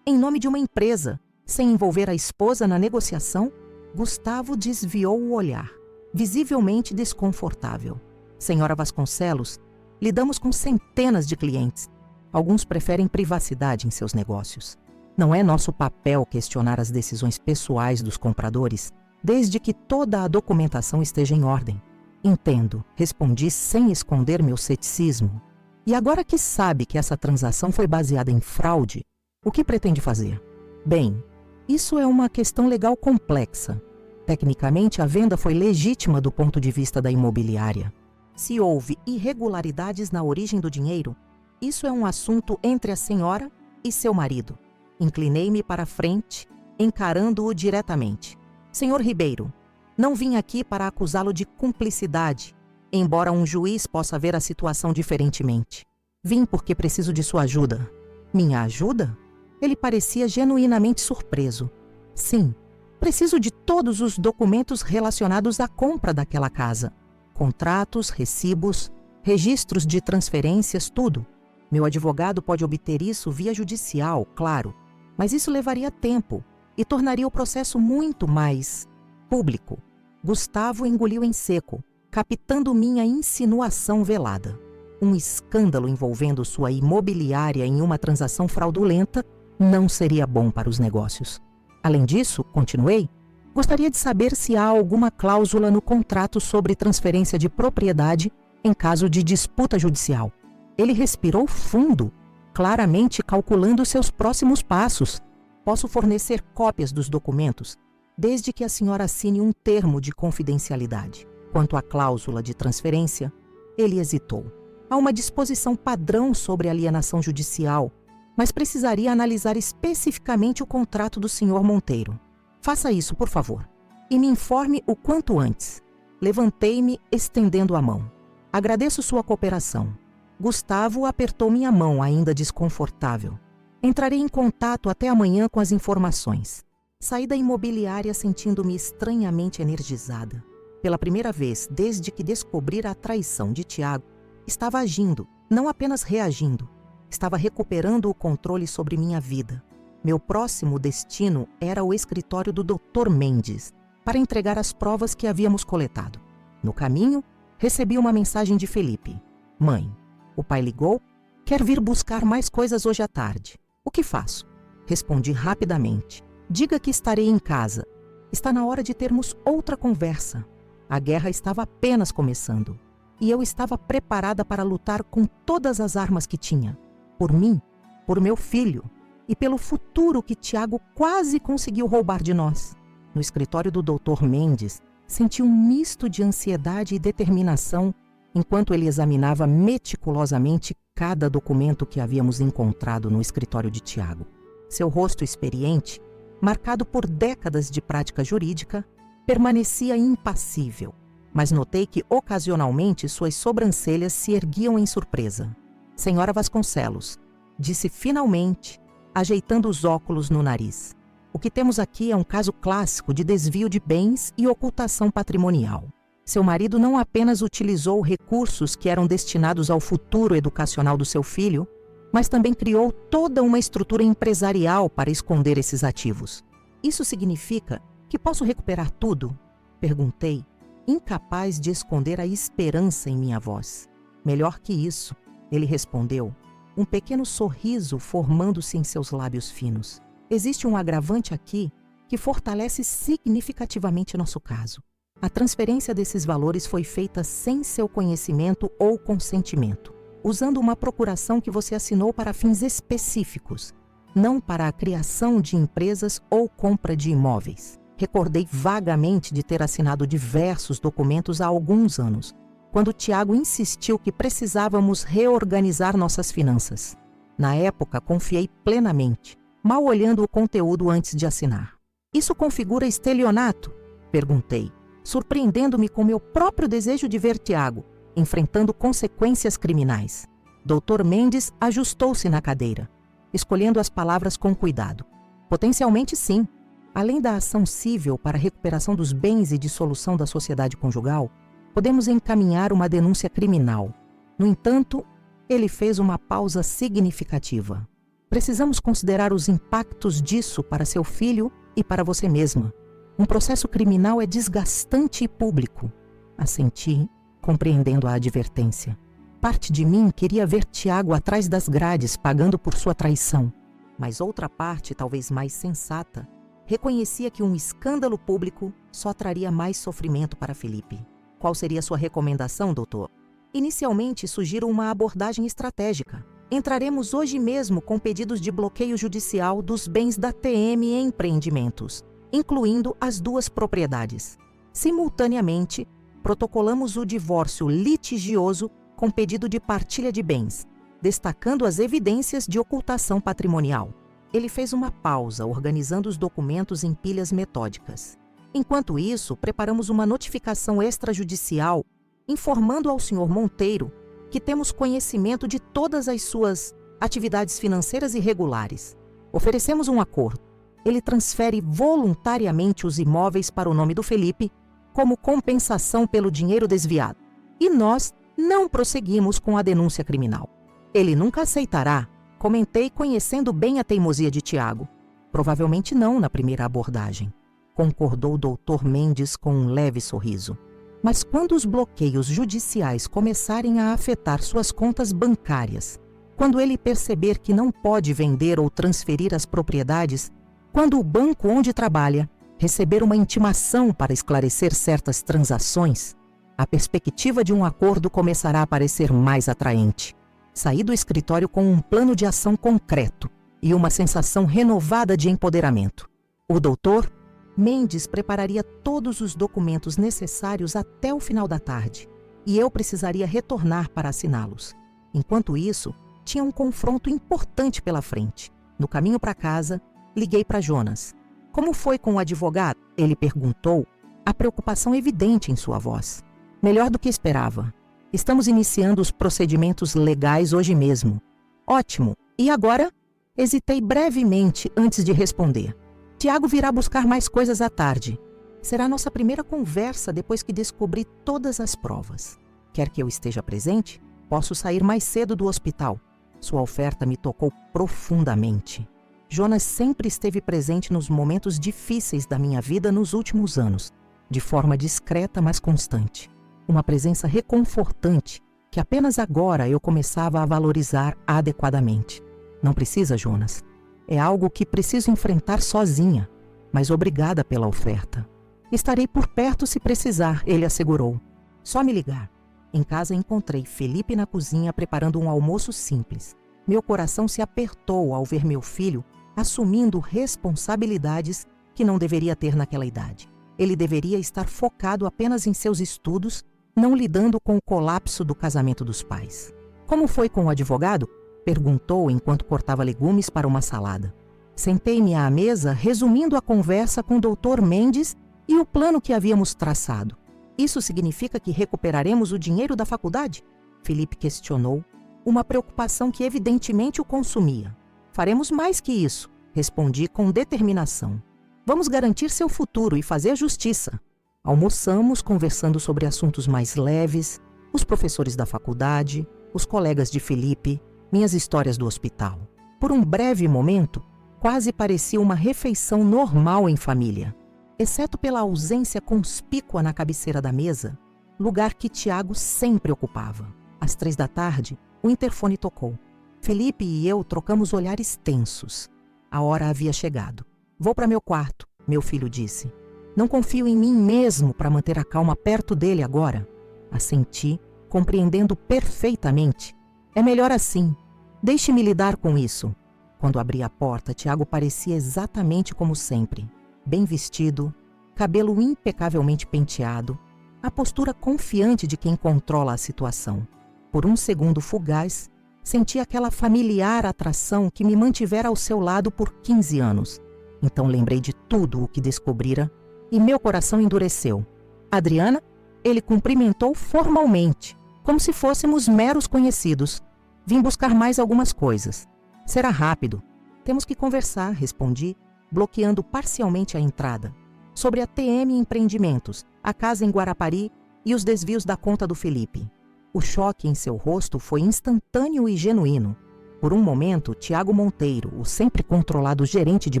em nome de uma empresa, sem envolver a esposa na negociação. Gustavo desviou o olhar, visivelmente desconfortável. Senhora Vasconcelos, lidamos com centenas de clientes. Alguns preferem privacidade em seus negócios. Não é nosso papel questionar as decisões pessoais dos compradores, desde que toda a documentação esteja em ordem. Entendo, respondi sem esconder meu ceticismo. E agora que sabe que essa transação foi baseada em fraude, o que pretende fazer? Bem, isso é uma questão legal complexa. Tecnicamente, a venda foi legítima do ponto de vista da imobiliária. Se houve irregularidades na origem do dinheiro, isso é um assunto entre a senhora e seu marido. Inclinei-me para a frente, encarando-o diretamente. Senhor Ribeiro, não vim aqui para acusá-lo de cumplicidade, embora um juiz possa ver a situação diferentemente. Vim porque preciso de sua ajuda. Minha ajuda? Ele parecia genuinamente surpreso. Sim, Preciso de todos os documentos relacionados à compra daquela casa. Contratos, recibos, registros de transferências, tudo. Meu advogado pode obter isso via judicial, claro, mas isso levaria tempo e tornaria o processo muito mais público. Gustavo engoliu em seco, captando minha insinuação velada. Um escândalo envolvendo sua imobiliária em uma transação fraudulenta não seria bom para os negócios. Além disso, continuei, gostaria de saber se há alguma cláusula no contrato sobre transferência de propriedade em caso de disputa judicial. Ele respirou fundo, claramente calculando seus próximos passos. Posso fornecer cópias dos documentos, desde que a senhora assine um termo de confidencialidade. Quanto à cláusula de transferência, ele hesitou. Há uma disposição padrão sobre alienação judicial, mas precisaria analisar especificamente o contrato do Sr. Monteiro. Faça isso, por favor, e me informe o quanto antes. Levantei-me, estendendo a mão. Agradeço sua cooperação. Gustavo apertou minha mão, ainda desconfortável. Entrarei em contato até amanhã com as informações. Saí da imobiliária sentindo-me estranhamente energizada. Pela primeira vez desde que descobri a traição de Tiago, estava agindo, não apenas reagindo. Estava recuperando o controle sobre minha vida. Meu próximo destino era o escritório do Dr. Mendes, para entregar as provas que havíamos coletado. No caminho, recebi uma mensagem de Felipe. Mãe, o pai ligou, quer vir buscar mais coisas hoje à tarde. O que faço? Respondi rapidamente. Diga que estarei em casa. Está na hora de termos outra conversa. A guerra estava apenas começando. E eu estava preparada para lutar com todas as armas que tinha. Por mim, por meu filho e pelo futuro que Tiago quase conseguiu roubar de nós. No escritório do Dr. Mendes, senti um misto de ansiedade e determinação enquanto ele examinava meticulosamente cada documento que havíamos encontrado no escritório de Tiago. Seu rosto experiente, marcado por décadas de prática jurídica, permanecia impassível, mas notei que ocasionalmente suas sobrancelhas se erguiam em surpresa. Senhora Vasconcelos, disse finalmente, ajeitando os óculos no nariz. O que temos aqui é um caso clássico de desvio de bens e ocultação patrimonial. Seu marido não apenas utilizou recursos que eram destinados ao futuro educacional do seu filho, mas também criou toda uma estrutura empresarial para esconder esses ativos. Isso significa que posso recuperar tudo? Perguntei, incapaz de esconder a esperança em minha voz. Melhor que isso, ele respondeu, um pequeno sorriso formando-se em seus lábios finos. Existe um agravante aqui que fortalece significativamente nosso caso. A transferência desses valores foi feita sem seu conhecimento ou consentimento, usando uma procuração que você assinou para fins específicos, não para a criação de empresas ou compra de imóveis. Recordei vagamente de ter assinado diversos documentos há alguns anos, quando Tiago insistiu que precisávamos reorganizar nossas finanças. Na época, confiei plenamente, mal olhando o conteúdo antes de assinar. Isso configura estelionato? Perguntei, surpreendendo-me com meu próprio desejo de ver Tiago, enfrentando consequências criminais. Dr. Mendes ajustou-se na cadeira, escolhendo as palavras com cuidado. Potencialmente sim. Além da ação cível para a recuperação dos bens e dissolução da sociedade conjugal, podemos encaminhar uma denúncia criminal. No entanto, ele fez uma pausa significativa. Precisamos considerar os impactos disso para seu filho e para você mesma. Um processo criminal é desgastante e público. Assenti, compreendendo a advertência. Parte de mim queria ver Tiago atrás das grades pagando por sua traição. Mas outra parte, talvez mais sensata, reconhecia que um escândalo público só traria mais sofrimento para Felipe. Qual seria sua recomendação, doutor? Inicialmente, sugiro uma abordagem estratégica. Entraremos hoje mesmo com pedidos de bloqueio judicial dos bens da TM em empreendimentos, incluindo as duas propriedades. Simultaneamente, protocolamos o divórcio litigioso com pedido de partilha de bens, destacando as evidências de ocultação patrimonial. Ele fez uma pausa, organizando os documentos em pilhas metódicas. Enquanto isso, preparamos uma notificação extrajudicial informando ao Sr. Monteiro que temos conhecimento de todas as suas atividades financeiras irregulares. Oferecemos um acordo. ele transfere voluntariamente os imóveis para o nome do Felipe como compensação pelo dinheiro desviado. E nós não prosseguimos com a denúncia criminal. Ele nunca aceitará, comentei conhecendo bem a teimosia de Tiago. Provavelmente não na primeira abordagem, concordou o Dr. Mendes com um leve sorriso. Mas quando os bloqueios judiciais começarem a afetar suas contas bancárias, quando ele perceber que não pode vender ou transferir as propriedades, quando o banco onde trabalha receber uma intimação para esclarecer certas transações, a perspectiva de um acordo começará a parecer mais atraente. Saí do escritório com um plano de ação concreto e uma sensação renovada de empoderamento. O doutor Mendes prepararia todos os documentos necessários até o final da tarde, e eu precisaria retornar para assiná-los. Enquanto isso, tinha um confronto importante pela frente. No caminho para casa, liguei para Jonas. Como foi com o advogado? Ele perguntou, a preocupação evidente em sua voz. Melhor do que esperava. Estamos iniciando os procedimentos legais hoje mesmo. Ótimo. E agora? Hesitei brevemente antes de responder. Tiago virá buscar mais coisas à tarde. Será nossa primeira conversa depois que descobri todas as provas. Quer que eu esteja presente? Posso sair mais cedo do hospital. Sua oferta me tocou profundamente. Jonas sempre esteve presente nos momentos difíceis da minha vida nos últimos anos, de forma discreta, mas constante. Uma presença reconfortante que apenas agora eu começava a valorizar adequadamente. Não precisa, Jonas. É algo que preciso enfrentar sozinha, mas obrigada pela oferta. Estarei por perto se precisar, ele assegurou. Só me ligar. Em casa encontrei Felipe na cozinha preparando um almoço simples. Meu coração se apertou ao ver meu filho assumindo responsabilidades que não deveria ter naquela idade. Ele deveria estar focado apenas em seus estudos, não lidando com o colapso do casamento dos pais. Como foi com o advogado? Perguntou enquanto cortava legumes para uma salada. Sentei-me à mesa resumindo a conversa com o Dr. Mendes e o plano que havíamos traçado. Isso significa que recuperaremos o dinheiro da faculdade? Felipe questionou, uma preocupação que evidentemente o consumia. Faremos mais que isso, respondi com determinação. Vamos garantir seu futuro e fazer justiça. Almoçamos conversando sobre assuntos mais leves, os professores da faculdade, os colegas de Felipe, minhas histórias do hospital. Por um breve momento, quase parecia uma refeição normal em família, exceto pela ausência conspícua na cabeceira da mesa, lugar que Tiago sempre ocupava. Às 15h, o interfone tocou. Felipe e eu trocamos olhares tensos. A hora havia chegado. Vou para meu quarto, meu filho disse. Não confio em mim mesmo para manter a calma perto dele agora. Assenti, compreendendo perfeitamente. É melhor assim. Deixe-me lidar com isso. Quando abri a porta, Tiago parecia exatamente como sempre. Bem vestido, cabelo impecavelmente penteado, a postura confiante de quem controla a situação. Por um segundo fugaz, senti aquela familiar atração que me mantivera ao seu lado por 15 anos. Então lembrei de tudo o que descobrira e meu coração endureceu. Adriana? Ele cumprimentou formalmente, como se fôssemos meros conhecidos. Vim buscar mais algumas coisas. Será rápido. Temos que conversar, respondi, bloqueando parcialmente a entrada. Sobre a TM Empreendimentos, a casa em Guarapari e os desvios da conta do Felipe. O choque em seu rosto foi instantâneo e genuíno. Por um momento, Tiago Monteiro, o sempre controlado gerente de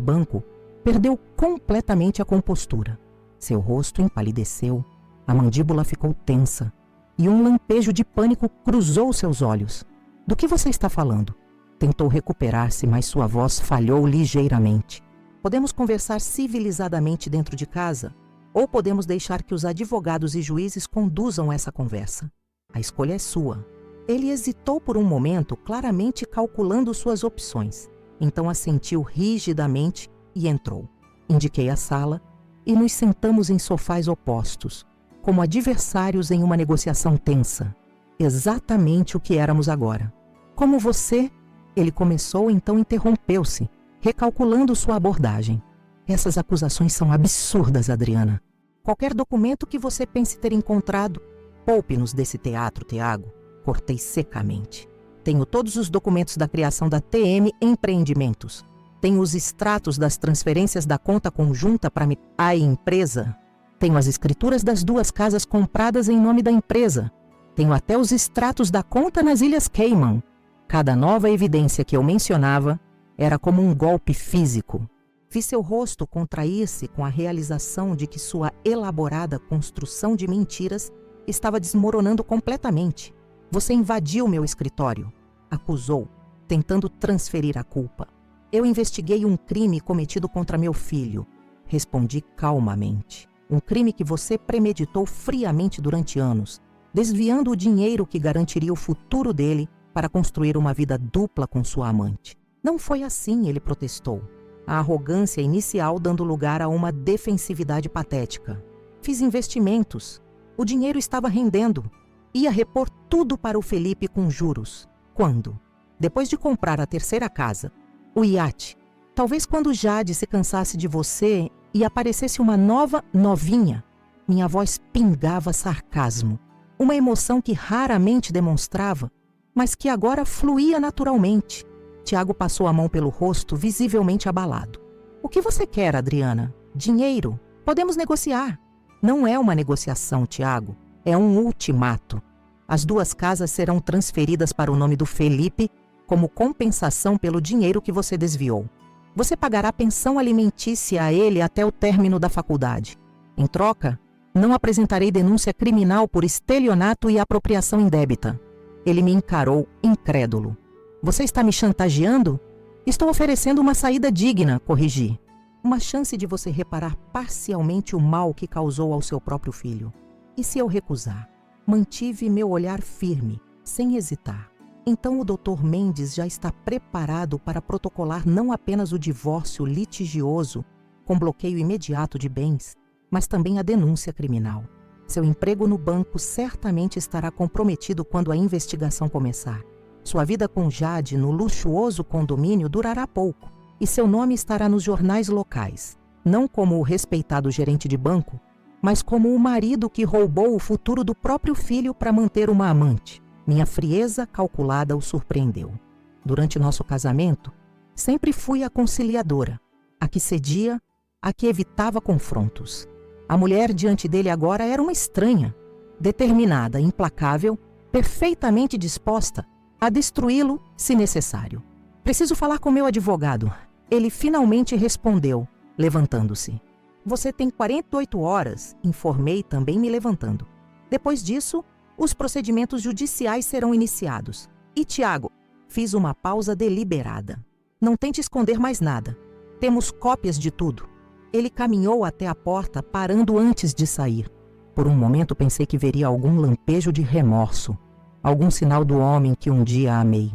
banco, perdeu completamente a compostura. Seu rosto empalideceu, a mandíbula ficou tensa e um lampejo de pânico cruzou seus olhos. Do que você está falando? Tentou recuperar-se, mas sua voz falhou ligeiramente. Podemos conversar civilizadamente dentro de casa? Ou podemos deixar que os advogados e juízes conduzam essa conversa? A escolha é sua. Ele hesitou por um momento, claramente calculando suas opções. Então assentiu rigidamente e entrou. Indiquei a sala e nos sentamos em sofás opostos, como adversários em uma negociação tensa. Exatamente o que éramos agora. Como você? Ele começou, então interrompeu-se, recalculando sua abordagem. Essas acusações são absurdas, Adriana. Qualquer documento que você pense ter encontrado, poupe-nos desse teatro, Tiago. Cortei secamente. Tenho todos os documentos da criação da TM Empreendimentos. Tenho os extratos das transferências da conta conjunta para a empresa. Tenho as escrituras das 2 casas compradas em nome da empresa. Tenho até os extratos da conta nas Ilhas Cayman. Cada nova evidência que eu mencionava era como um golpe físico. Vi seu rosto contrair-se com a realização de que sua elaborada construção de mentiras estava desmoronando completamente. Você invadiu meu escritório, acusou, tentando transferir a culpa. Eu investiguei um crime cometido contra meu filho. Respondi calmamente. Um crime que você premeditou friamente durante anos, desviando o dinheiro que garantiria o futuro dele para construir uma vida dupla com sua amante. Não foi assim, ele protestou. A arrogância inicial dando lugar a uma defensividade patética. Fiz investimentos. O dinheiro estava rendendo. Ia repor tudo para o Felipe com juros. Quando? Depois de comprar a 3ª casa, o iate. Talvez quando Jade se cansasse de você e aparecesse uma nova novinha. Minha voz pingava sarcasmo. Uma emoção que raramente demonstrava, mas que agora fluía naturalmente. Tiago passou a mão pelo rosto, visivelmente abalado. O que você quer, Adriana? Dinheiro? Podemos negociar. Não é uma negociação, Tiago. É um ultimato. As 2 casas serão transferidas para o nome do Felipe como compensação pelo dinheiro que você desviou. Você pagará pensão alimentícia a ele até o término da faculdade. Em troca, não apresentarei denúncia criminal por estelionato e apropriação indébita. Ele me encarou incrédulo. Você está me chantageando? Estou oferecendo uma saída digna, corrigi. Uma chance de você reparar parcialmente o mal que causou ao seu próprio filho. E se eu recusar? Mantive meu olhar firme, sem hesitar. Então o Dr. Mendes já está preparado para protocolar não apenas o divórcio litigioso, com bloqueio imediato de bens, mas também a denúncia criminal. Seu emprego no banco certamente estará comprometido quando a investigação começar. Sua vida com Jade no luxuoso condomínio durará pouco, e seu nome estará nos jornais locais, não como o respeitado gerente de banco, mas como o marido que roubou o futuro do próprio filho para manter uma amante. Minha frieza calculada o surpreendeu. Durante nosso casamento, sempre fui a conciliadora, a que cedia, a que evitava confrontos. A mulher diante dele agora era uma estranha, determinada, implacável, perfeitamente disposta a destruí-lo se necessário. Preciso falar com meu advogado. Ele finalmente respondeu, levantando-se. Você tem 48 horas, informei também me levantando. Depois disso, os procedimentos judiciais serão iniciados. E Tiago, fiz uma pausa deliberada. Não tente esconder mais nada. Temos cópias de tudo. Ele caminhou até a porta, parando antes de sair. Por um momento pensei que veria algum lampejo de remorso, algum sinal do homem que um dia amei.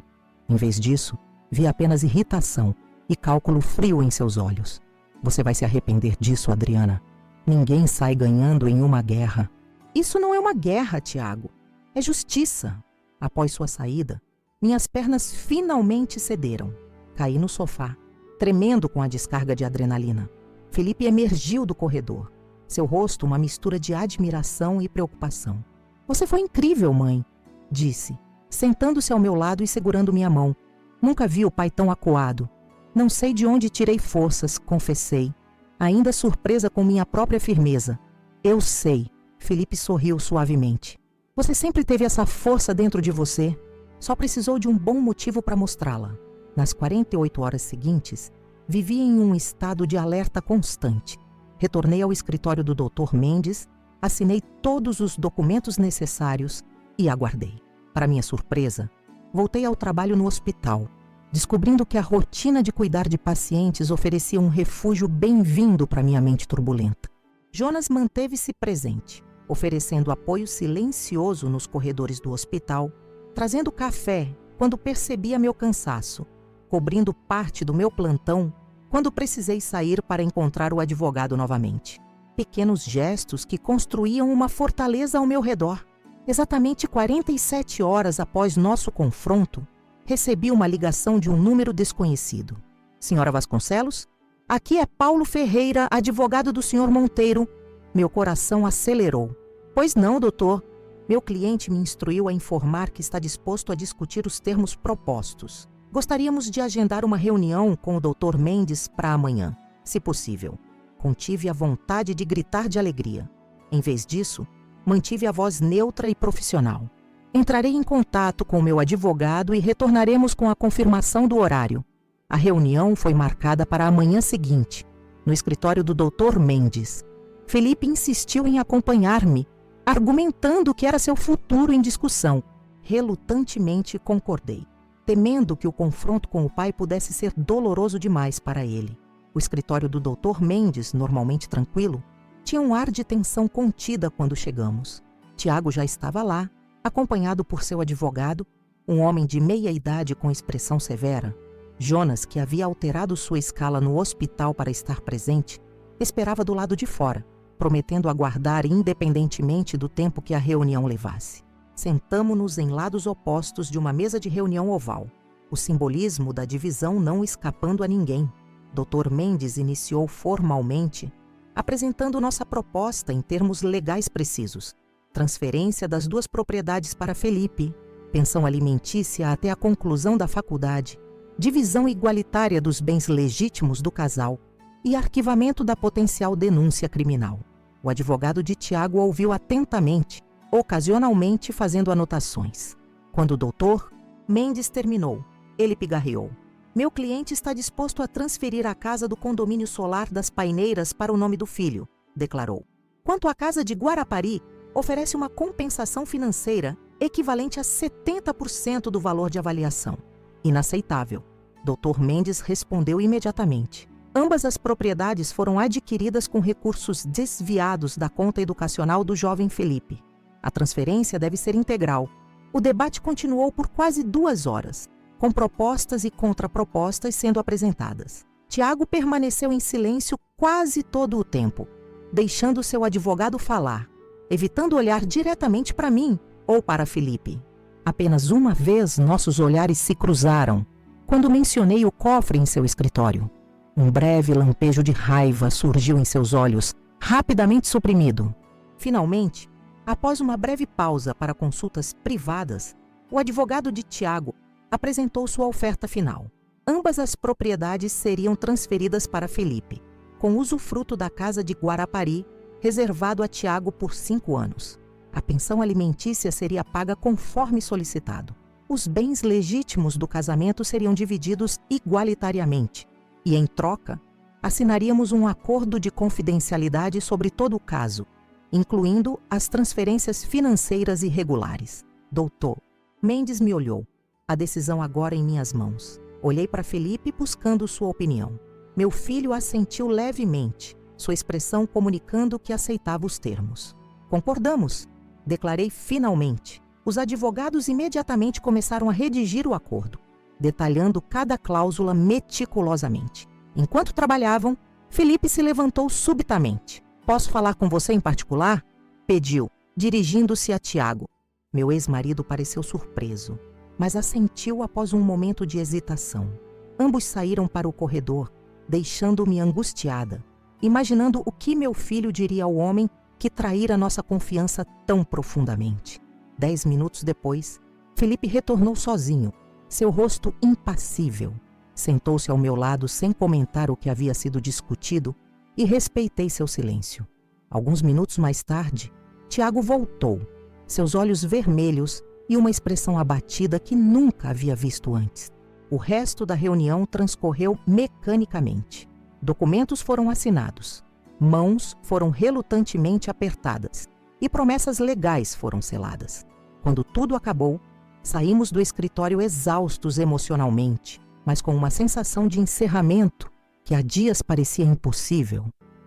Em vez disso, vi apenas irritação e cálculo frio em seus olhos. Você vai se arrepender disso, Adriana. Ninguém sai ganhando em uma guerra. Isso não é uma guerra, Tiago. É justiça. Após sua saída, minhas pernas finalmente cederam. Caí no sofá, tremendo com a descarga de adrenalina. Felipe emergiu do corredor. Seu rosto uma mistura de admiração e preocupação. Você foi incrível, mãe, disse, sentando-se ao meu lado e segurando minha mão. Nunca vi o pai tão acuado. Não sei de onde tirei forças, confessei, ainda surpresa com minha própria firmeza. Eu sei, Felipe sorriu suavemente. Você sempre teve essa força dentro de você. Só precisou de um bom motivo para mostrá-la. Nas 48 horas seguintes, vivi em um estado de alerta constante. Retornei ao escritório do Dr. Mendes, assinei todos os documentos necessários e aguardei. Para minha surpresa, voltei ao trabalho no hospital, descobrindo que a rotina de cuidar de pacientes oferecia um refúgio bem-vindo para minha mente turbulenta. Jonas manteve-se presente, oferecendo apoio silencioso nos corredores do hospital, trazendo café quando percebia meu cansaço, cobrindo parte do meu plantão quando precisei sair para encontrar o advogado novamente. Pequenos gestos que construíam uma fortaleza ao meu redor. Exatamente 47 horas após nosso confronto, recebi uma ligação de um número desconhecido. Senhora Vasconcelos? Aqui é Paulo Ferreira, advogado do Sr. Monteiro. Meu coração acelerou. Pois não, doutor. Meu cliente me instruiu a informar que está disposto a discutir os termos propostos. Gostaríamos de agendar uma reunião com o Dr. Mendes para amanhã, se possível. Contive a vontade de gritar de alegria. Em vez disso, mantive a voz neutra e profissional. Entrarei em contato com o meu advogado e retornaremos com a confirmação do horário. A reunião foi marcada para a manhã seguinte, no escritório do Dr. Mendes. Felipe insistiu em acompanhar-me, argumentando que era seu futuro em discussão. Relutantemente concordei, temendo que o confronto com o pai pudesse ser doloroso demais para ele. O escritório do Dr. Mendes, normalmente tranquilo, tinha um ar de tensão contida quando chegamos. Tiago já estava lá, acompanhado por seu advogado, um homem de meia idade com expressão severa. Jonas, que havia alterado sua escala no hospital para estar presente, esperava do lado de fora, prometendo aguardar independentemente do tempo que a reunião levasse. Sentamo-nos em lados opostos de uma mesa de reunião oval, o simbolismo da divisão não escapando a ninguém. Dr. Mendes iniciou formalmente, apresentando nossa proposta em termos legais precisos. Transferência das 2 propriedades para Felipe, pensão alimentícia até a conclusão da faculdade, divisão igualitária dos bens legítimos do casal e arquivamento da potencial denúncia criminal. O advogado de Tiago ouviu atentamente, ocasionalmente fazendo anotações. Quando o doutor Mendes terminou, ele pigarreou. Meu cliente está disposto a transferir a casa do condomínio solar das Paineiras para o nome do filho, declarou. Quanto à casa de Guarapari, oferece uma compensação financeira equivalente a 70% do valor de avaliação. Inaceitável. Dr. Mendes respondeu imediatamente. Ambas as propriedades foram adquiridas com recursos desviados da conta educacional do jovem Felipe. A transferência deve ser integral. O debate continuou por quase 2 horas, com propostas e contrapropostas sendo apresentadas. Tiago permaneceu em silêncio quase todo o tempo, deixando seu advogado falar, evitando olhar diretamente para mim ou para Felipe. Apenas uma vez nossos olhares se cruzaram, quando mencionei o cofre em seu escritório. Um breve lampejo de raiva surgiu em seus olhos, rapidamente suprimido. Finalmente, após uma breve pausa para consultas privadas, o advogado de Tiago apresentou sua oferta final. Ambas as propriedades seriam transferidas para Felipe, com usufruto da casa de Guarapari, reservado a Tiago por 5 anos. A pensão alimentícia seria paga conforme solicitado. Os bens legítimos do casamento seriam divididos igualitariamente e, em troca, assinaríamos um acordo de confidencialidade sobre todo o caso, incluindo as transferências financeiras irregulares. Doutor Mendes me olhou. A decisão agora em minhas mãos. Olhei para Felipe buscando sua opinião. Meu filho assentiu levemente, sua expressão comunicando que aceitava os termos. Concordamos, declarei finalmente. Os advogados imediatamente começaram a redigir o acordo, detalhando cada cláusula meticulosamente. Enquanto trabalhavam, Felipe se levantou subitamente. Posso falar com você em particular? Pediu, dirigindo-se a Tiago. Meu ex-marido pareceu surpreso, mas assentiu após um momento de hesitação. Ambos saíram para o corredor, deixando-me angustiada, imaginando o que meu filho diria ao homem que traíra nossa confiança tão profundamente. 10 minutos depois, Felipe retornou sozinho, seu rosto impassível. Sentou-se ao meu lado sem comentar o que havia sido discutido e respeitei seu silêncio. Alguns minutos mais tarde, Tiago voltou, seus olhos vermelhos e uma expressão abatida que nunca havia visto antes. O resto da reunião transcorreu mecanicamente. Documentos foram assinados, mãos foram relutantemente apertadas e promessas legais foram seladas. Quando tudo acabou, saímos do escritório exaustos emocionalmente, mas com uma sensação de encerramento que há dias parecia impossível.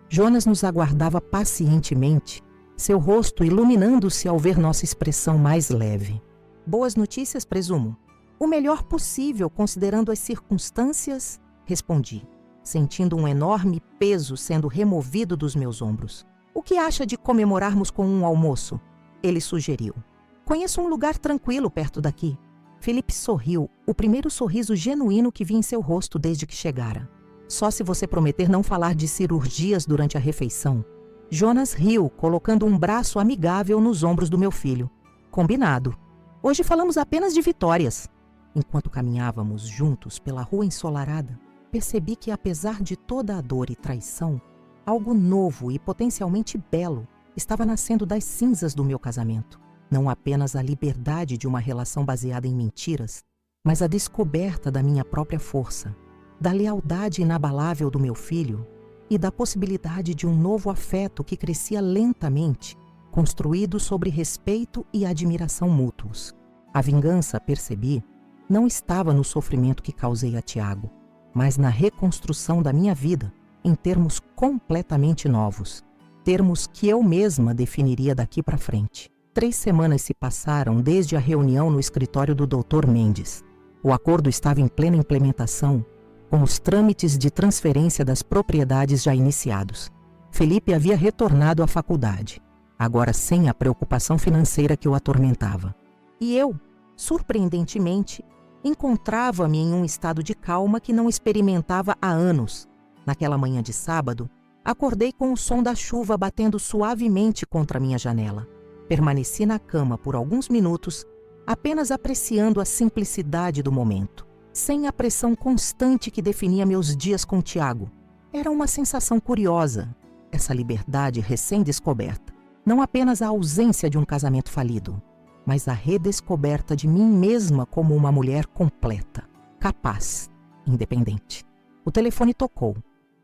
Jonas nos aguardava pacientemente, seu rosto iluminando-se ao ver nossa expressão mais leve. Boas notícias, presumo? O melhor possível, considerando as circunstâncias, respondi, sentindo um enorme peso sendo removido dos meus ombros. O que acha de comemorarmos com um almoço? Ele sugeriu. Conheço um lugar tranquilo perto daqui. Felipe sorriu, o primeiro sorriso genuíno que vi em seu rosto desde que chegara. Só se você prometer não falar de cirurgias durante a refeição. Jonas riu, colocando um braço amigável nos ombros do meu filho. Combinado. Hoje falamos apenas de vitórias. Enquanto caminhávamos juntos pela rua ensolarada, percebi que, apesar de toda a dor e traição, algo novo e potencialmente belo estava nascendo das cinzas do meu casamento. Não apenas a liberdade de uma relação baseada em mentiras, mas a descoberta da minha própria força, da lealdade inabalável do meu filho e da possibilidade de um novo afeto que crescia lentamente, construído sobre respeito e admiração mútuos. A vingança, percebi, não estava no sofrimento que causei a Tiago, mas na reconstrução da minha vida em termos completamente novos, termos que eu mesma definiria daqui para frente. 3 semanas se passaram desde a reunião no escritório do Dr. Mendes. O acordo estava em plena implementação, com os trâmites de transferência das propriedades já iniciados. Felipe havia retornado à faculdade, agora sem a preocupação financeira que o atormentava. E eu, surpreendentemente, encontrava-me em um estado de calma que não experimentava há anos. Naquela manhã de sábado, acordei com o som da chuva batendo suavemente contra minha janela. Permaneci na cama por alguns minutos, apenas apreciando a simplicidade do momento, sem a pressão constante que definia meus dias com Tiago. Era uma sensação curiosa, essa liberdade recém-descoberta. Não apenas a ausência de um casamento falido, mas a redescoberta de mim mesma como uma mulher completa, capaz, independente. O telefone tocou,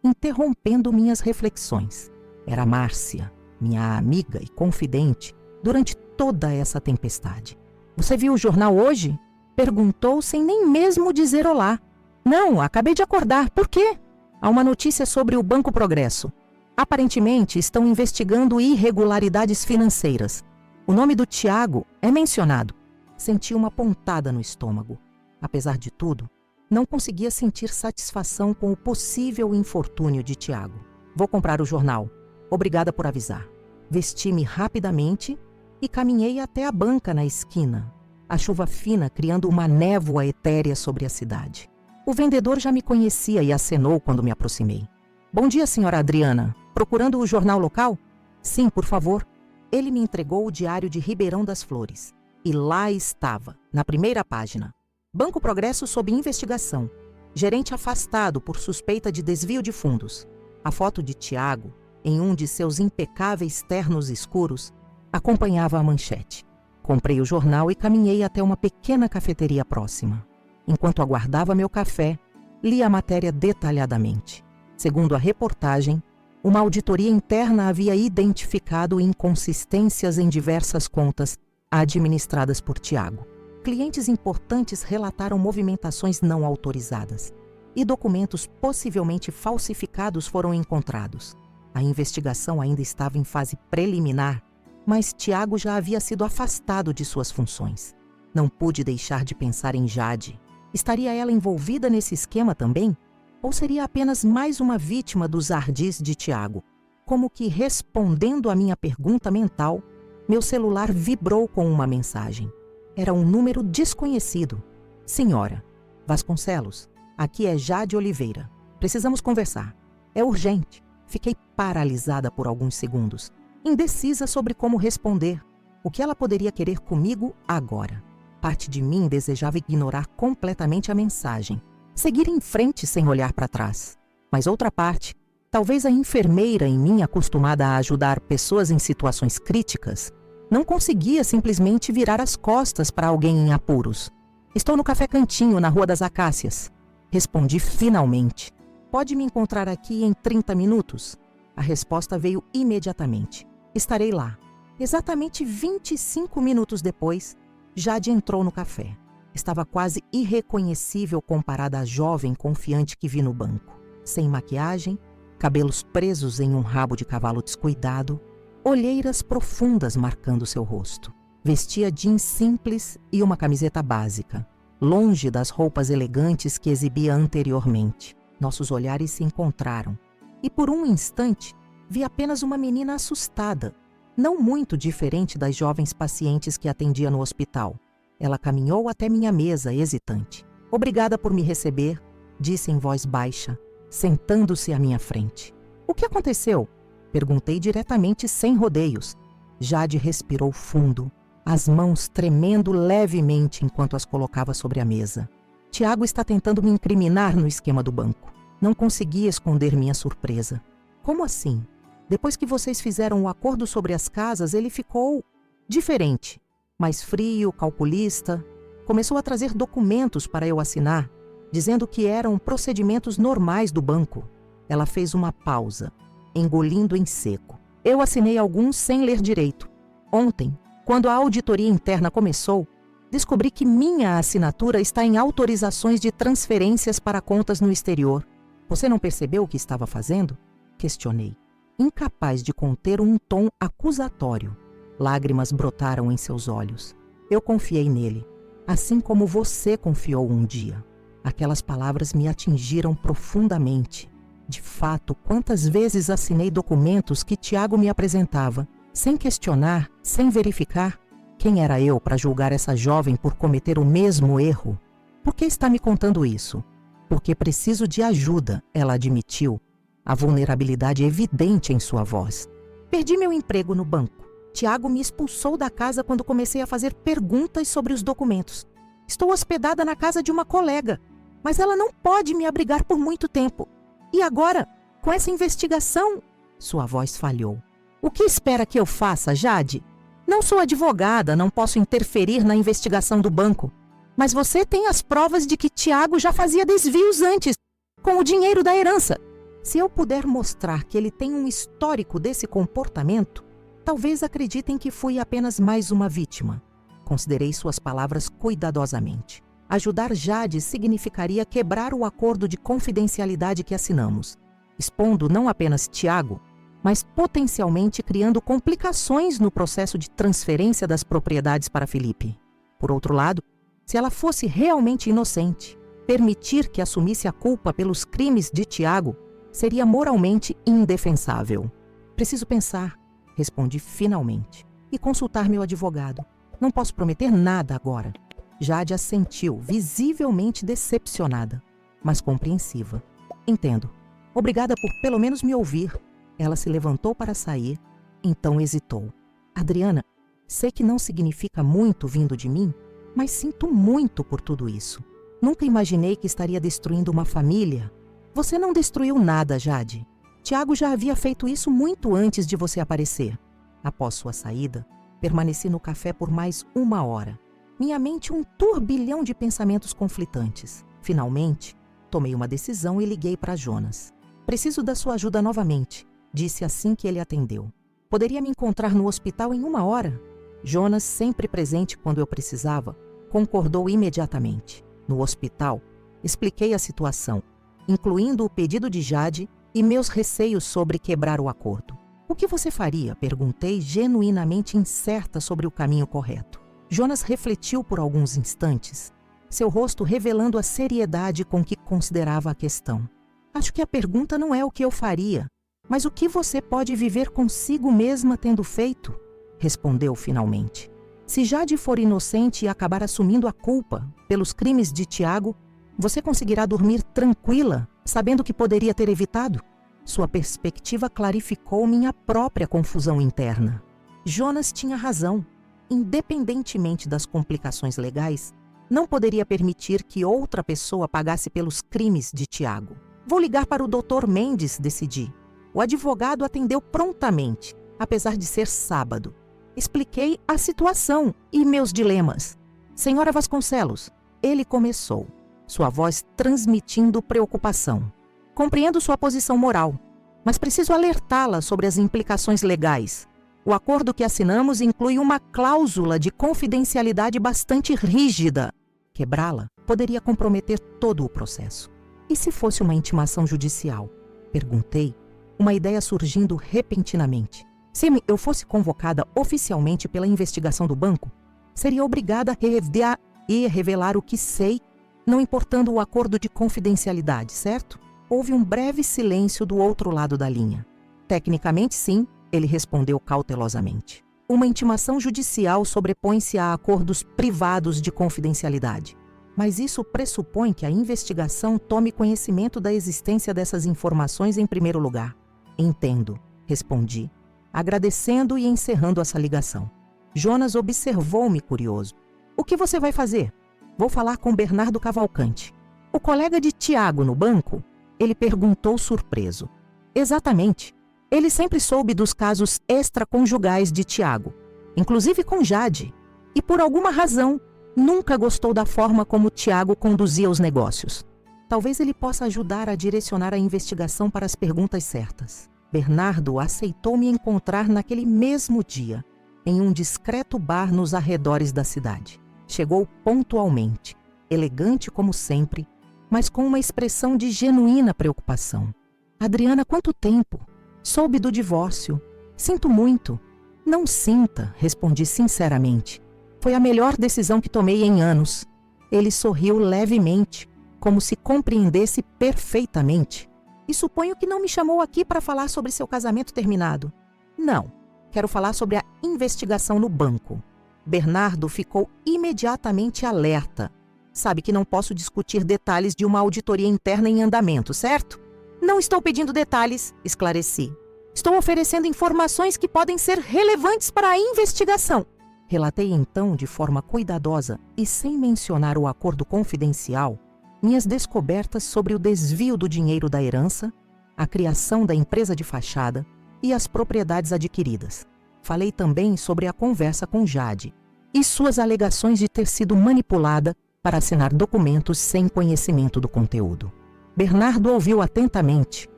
interrompendo minhas reflexões. Era Márcia, minha amiga e confidente, durante toda essa tempestade. "Você viu o jornal hoje?" Perguntou sem nem mesmo dizer olá. "Não, acabei de acordar. Por quê?" "Há uma notícia sobre o Banco Progresso. Aparentemente estão investigando irregularidades financeiras. O nome do Tiago é mencionado." Senti uma pontada no estômago. Apesar de tudo, não conseguia sentir satisfação com o possível infortúnio de Tiago. "Vou comprar o jornal. Obrigada por avisar." Vesti-me rapidamente e caminhei até a banca na esquina, a chuva fina criando uma névoa etérea sobre a cidade. O vendedor já me conhecia e acenou quando me aproximei. "Bom dia, senhora Adriana. Procurando o jornal local?" "Sim, por favor." Ele me entregou o Diário de Ribeirão das Flores. E lá estava, na primeira página: Banco Progresso sob investigação. Gerente afastado por suspeita de desvio de fundos. A foto de Tiago, em um de seus impecáveis ternos escuros, acompanhava a manchete. Comprei o jornal e caminhei até uma pequena cafeteria próxima. Enquanto aguardava meu café, li a matéria detalhadamente. Segundo a reportagem, uma auditoria interna havia identificado inconsistências em diversas contas administradas por Tiago. Clientes importantes relataram movimentações não autorizadas e documentos possivelmente falsificados foram encontrados. A investigação ainda estava em fase preliminar, mas Tiago já havia sido afastado de suas funções. Não pude deixar de pensar em Jade. Estaria ela envolvida nesse esquema também? Ou seria apenas mais uma vítima dos ardis de Tiago? Como que, respondendo à minha pergunta mental, meu celular vibrou com uma mensagem. Era um número desconhecido. "Senhora Vasconcelos, aqui é Jade Oliveira. Precisamos conversar. É urgente." Fiquei paralisada por alguns segundos, indecisa sobre como responder. O que ela poderia querer comigo agora? Parte de mim desejava ignorar completamente a mensagem, seguir em frente sem olhar para trás. Mas outra parte, talvez a enfermeira em mim acostumada a ajudar pessoas em situações críticas, não conseguia simplesmente virar as costas para alguém em apuros. "Estou no Café Cantinho, na Rua das Acácias." Respondi finalmente. "Pode me encontrar aqui em 30 minutos?" A resposta veio imediatamente. "Estarei lá." Exatamente 25 minutos depois, Jade entrou no café. Estava quase irreconhecível comparada à jovem confiante que vi no banco. Sem maquiagem, cabelos presos em um rabo de cavalo descuidado, olheiras profundas marcando seu rosto. Vestia jeans simples e uma camiseta básica, longe das roupas elegantes que exibia anteriormente. Nossos olhares se encontraram e por um instante vi apenas uma menina assustada, não muito diferente das jovens pacientes que atendia no hospital. Ela caminhou até minha mesa, hesitante. "Obrigada por me receber", disse em voz baixa, sentando-se à minha frente. "O que aconteceu?" Perguntei diretamente sem rodeios. Jade respirou fundo, as mãos tremendo levemente enquanto as colocava sobre a mesa. Tiago está tentando me incriminar no esquema do banco. Não consegui esconder minha surpresa. Como assim? Depois que vocês fizeram o acordo sobre as casas, ele ficou diferente. Mais frio, calculista. Começou a trazer documentos para eu assinar, dizendo que eram procedimentos normais do banco. Ela fez uma pausa, engolindo em seco. Eu assinei alguns sem ler direito. Ontem, quando a auditoria interna começou, descobri que minha assinatura está em autorizações de transferências para contas no exterior. Você não percebeu o que estava fazendo? Questionei, incapaz de conter um tom acusatório. Lágrimas brotaram em seus olhos. Eu confiei nele, assim como você confiou um dia. Aquelas palavras me atingiram profundamente. De fato, quantas vezes assinei documentos que Tiago me apresentava, sem questionar, sem verificar? Quem era eu para julgar essa jovem por cometer o mesmo erro? Por que está me contando isso? Porque preciso de ajuda, ela admitiu, a vulnerabilidade evidente em sua voz. Perdi meu emprego no banco. Tiago me expulsou da casa quando comecei a fazer perguntas sobre os documentos. Estou hospedada na casa de uma colega, mas ela não pode me abrigar por muito tempo. E agora, com essa investigação... Sua voz falhou. O que espera que eu faça, Jade? Não sou advogada, não posso interferir na investigação do banco. Mas você tem as provas de que Tiago já fazia desvios antes, com o dinheiro da herança. Se eu puder mostrar que ele tem um histórico desse comportamento, talvez acreditem que fui apenas mais uma vítima. Considerei suas palavras cuidadosamente. Ajudar Jade significaria quebrar o acordo de confidencialidade que assinamos, expondo não apenas Tiago, mas potencialmente criando complicações no processo de transferência das propriedades para Felipe. Por outro lado, se ela fosse realmente inocente, permitir que assumisse a culpa pelos crimes de Tiago seria moralmente indefensável. Preciso pensar, respondi finalmente, e consultar meu advogado. Não posso prometer nada agora. Jade assentiu, visivelmente decepcionada, mas compreensiva. Entendo. Obrigada por pelo menos me ouvir. Ela se levantou para sair, então hesitou. Adriana, sei que não significa muito vindo de mim, mas sinto muito por tudo isso. Nunca imaginei que estaria destruindo uma família. Você não destruiu nada, Jade. Tiago já havia feito isso muito antes de você aparecer. Após sua saída, permaneci no café por mais 1 hora. Minha mente um turbilhão de pensamentos conflitantes. Finalmente, tomei uma decisão e liguei para Jonas. Preciso da sua ajuda novamente, disse assim que ele atendeu. Poderia me encontrar no hospital em 1 hora? Jonas, sempre presente quando eu precisava, concordou imediatamente. No hospital, expliquei a situação, incluindo o pedido de Jade e meus receios sobre quebrar o acordo. O que você faria? Perguntei, genuinamente incerta sobre o caminho correto. Jonas refletiu por alguns instantes, seu rosto revelando a seriedade com que considerava a questão. Acho que a pergunta não é o que eu faria, mas o que você pode viver consigo mesma tendo feito? Respondeu finalmente. Se Jade for inocente e acabar assumindo a culpa pelos crimes de Tiago, você conseguirá dormir tranquila, sabendo que poderia ter evitado? Sua perspectiva clarificou minha própria confusão interna. Jonas tinha razão. Independentemente das complicações legais, não poderia permitir que outra pessoa pagasse pelos crimes de Tiago. Vou ligar para o Dr. Mendes, decidi. O advogado atendeu prontamente, apesar de ser sábado. Expliquei a situação e meus dilemas. Senhora Vasconcelos, ele começou, sua voz transmitindo preocupação. Compreendo sua posição moral, mas preciso alertá-la sobre as implicações legais. O acordo que assinamos inclui uma cláusula de confidencialidade bastante rígida. Quebrá-la poderia comprometer todo o processo. E se fosse uma intimação judicial? Perguntei, uma ideia surgindo repentinamente. Se eu fosse convocada oficialmente pela investigação do banco, seria obrigada a revelar o que sei, não importando o acordo de confidencialidade, certo? Houve um breve silêncio do outro lado da linha. Tecnicamente, sim, ele respondeu cautelosamente. Uma intimação judicial sobrepõe-se a acordos privados de confidencialidade. Mas isso pressupõe que a investigação tome conhecimento da existência dessas informações em primeiro lugar. Entendo, respondi, agradecendo e encerrando essa ligação. Jonas observou-me curioso. O que você vai fazer? Vou falar com Bernardo Cavalcante. O colega de Tiago no banco? Ele perguntou surpreso. Exatamente. Ele sempre soube dos casos extraconjugais de Tiago, inclusive com Jade, e por alguma razão nunca gostou da forma como Tiago conduzia os negócios. Talvez ele possa ajudar a direcionar a investigação para as perguntas certas. Bernardo aceitou me encontrar naquele mesmo dia, em um discreto bar nos arredores da cidade. Chegou pontualmente, elegante como sempre, mas com uma expressão de genuína preocupação. Adriana, quanto tempo? Soube do divórcio. Sinto muito. Não sinta, respondi sinceramente. Foi a melhor decisão que tomei em anos. Ele sorriu levemente, como se compreendesse perfeitamente. E suponho que não me chamou aqui para falar sobre seu casamento terminado. Não, quero falar sobre a investigação no banco. Bernardo ficou imediatamente alerta. Sabe que não posso discutir detalhes de uma auditoria interna em andamento, certo? Não estou pedindo detalhes, esclareci. Estou oferecendo informações que podem ser relevantes para a investigação. Relatei então, de forma cuidadosa e sem mencionar o acordo confidencial, minhas descobertas sobre o desvio do dinheiro da herança, a criação da empresa de fachada e as propriedades adquiridas. Falei também sobre a conversa com Jade e suas alegações de ter sido manipulada para assinar documentos sem conhecimento do conteúdo. Bernardo ouviu atentamente,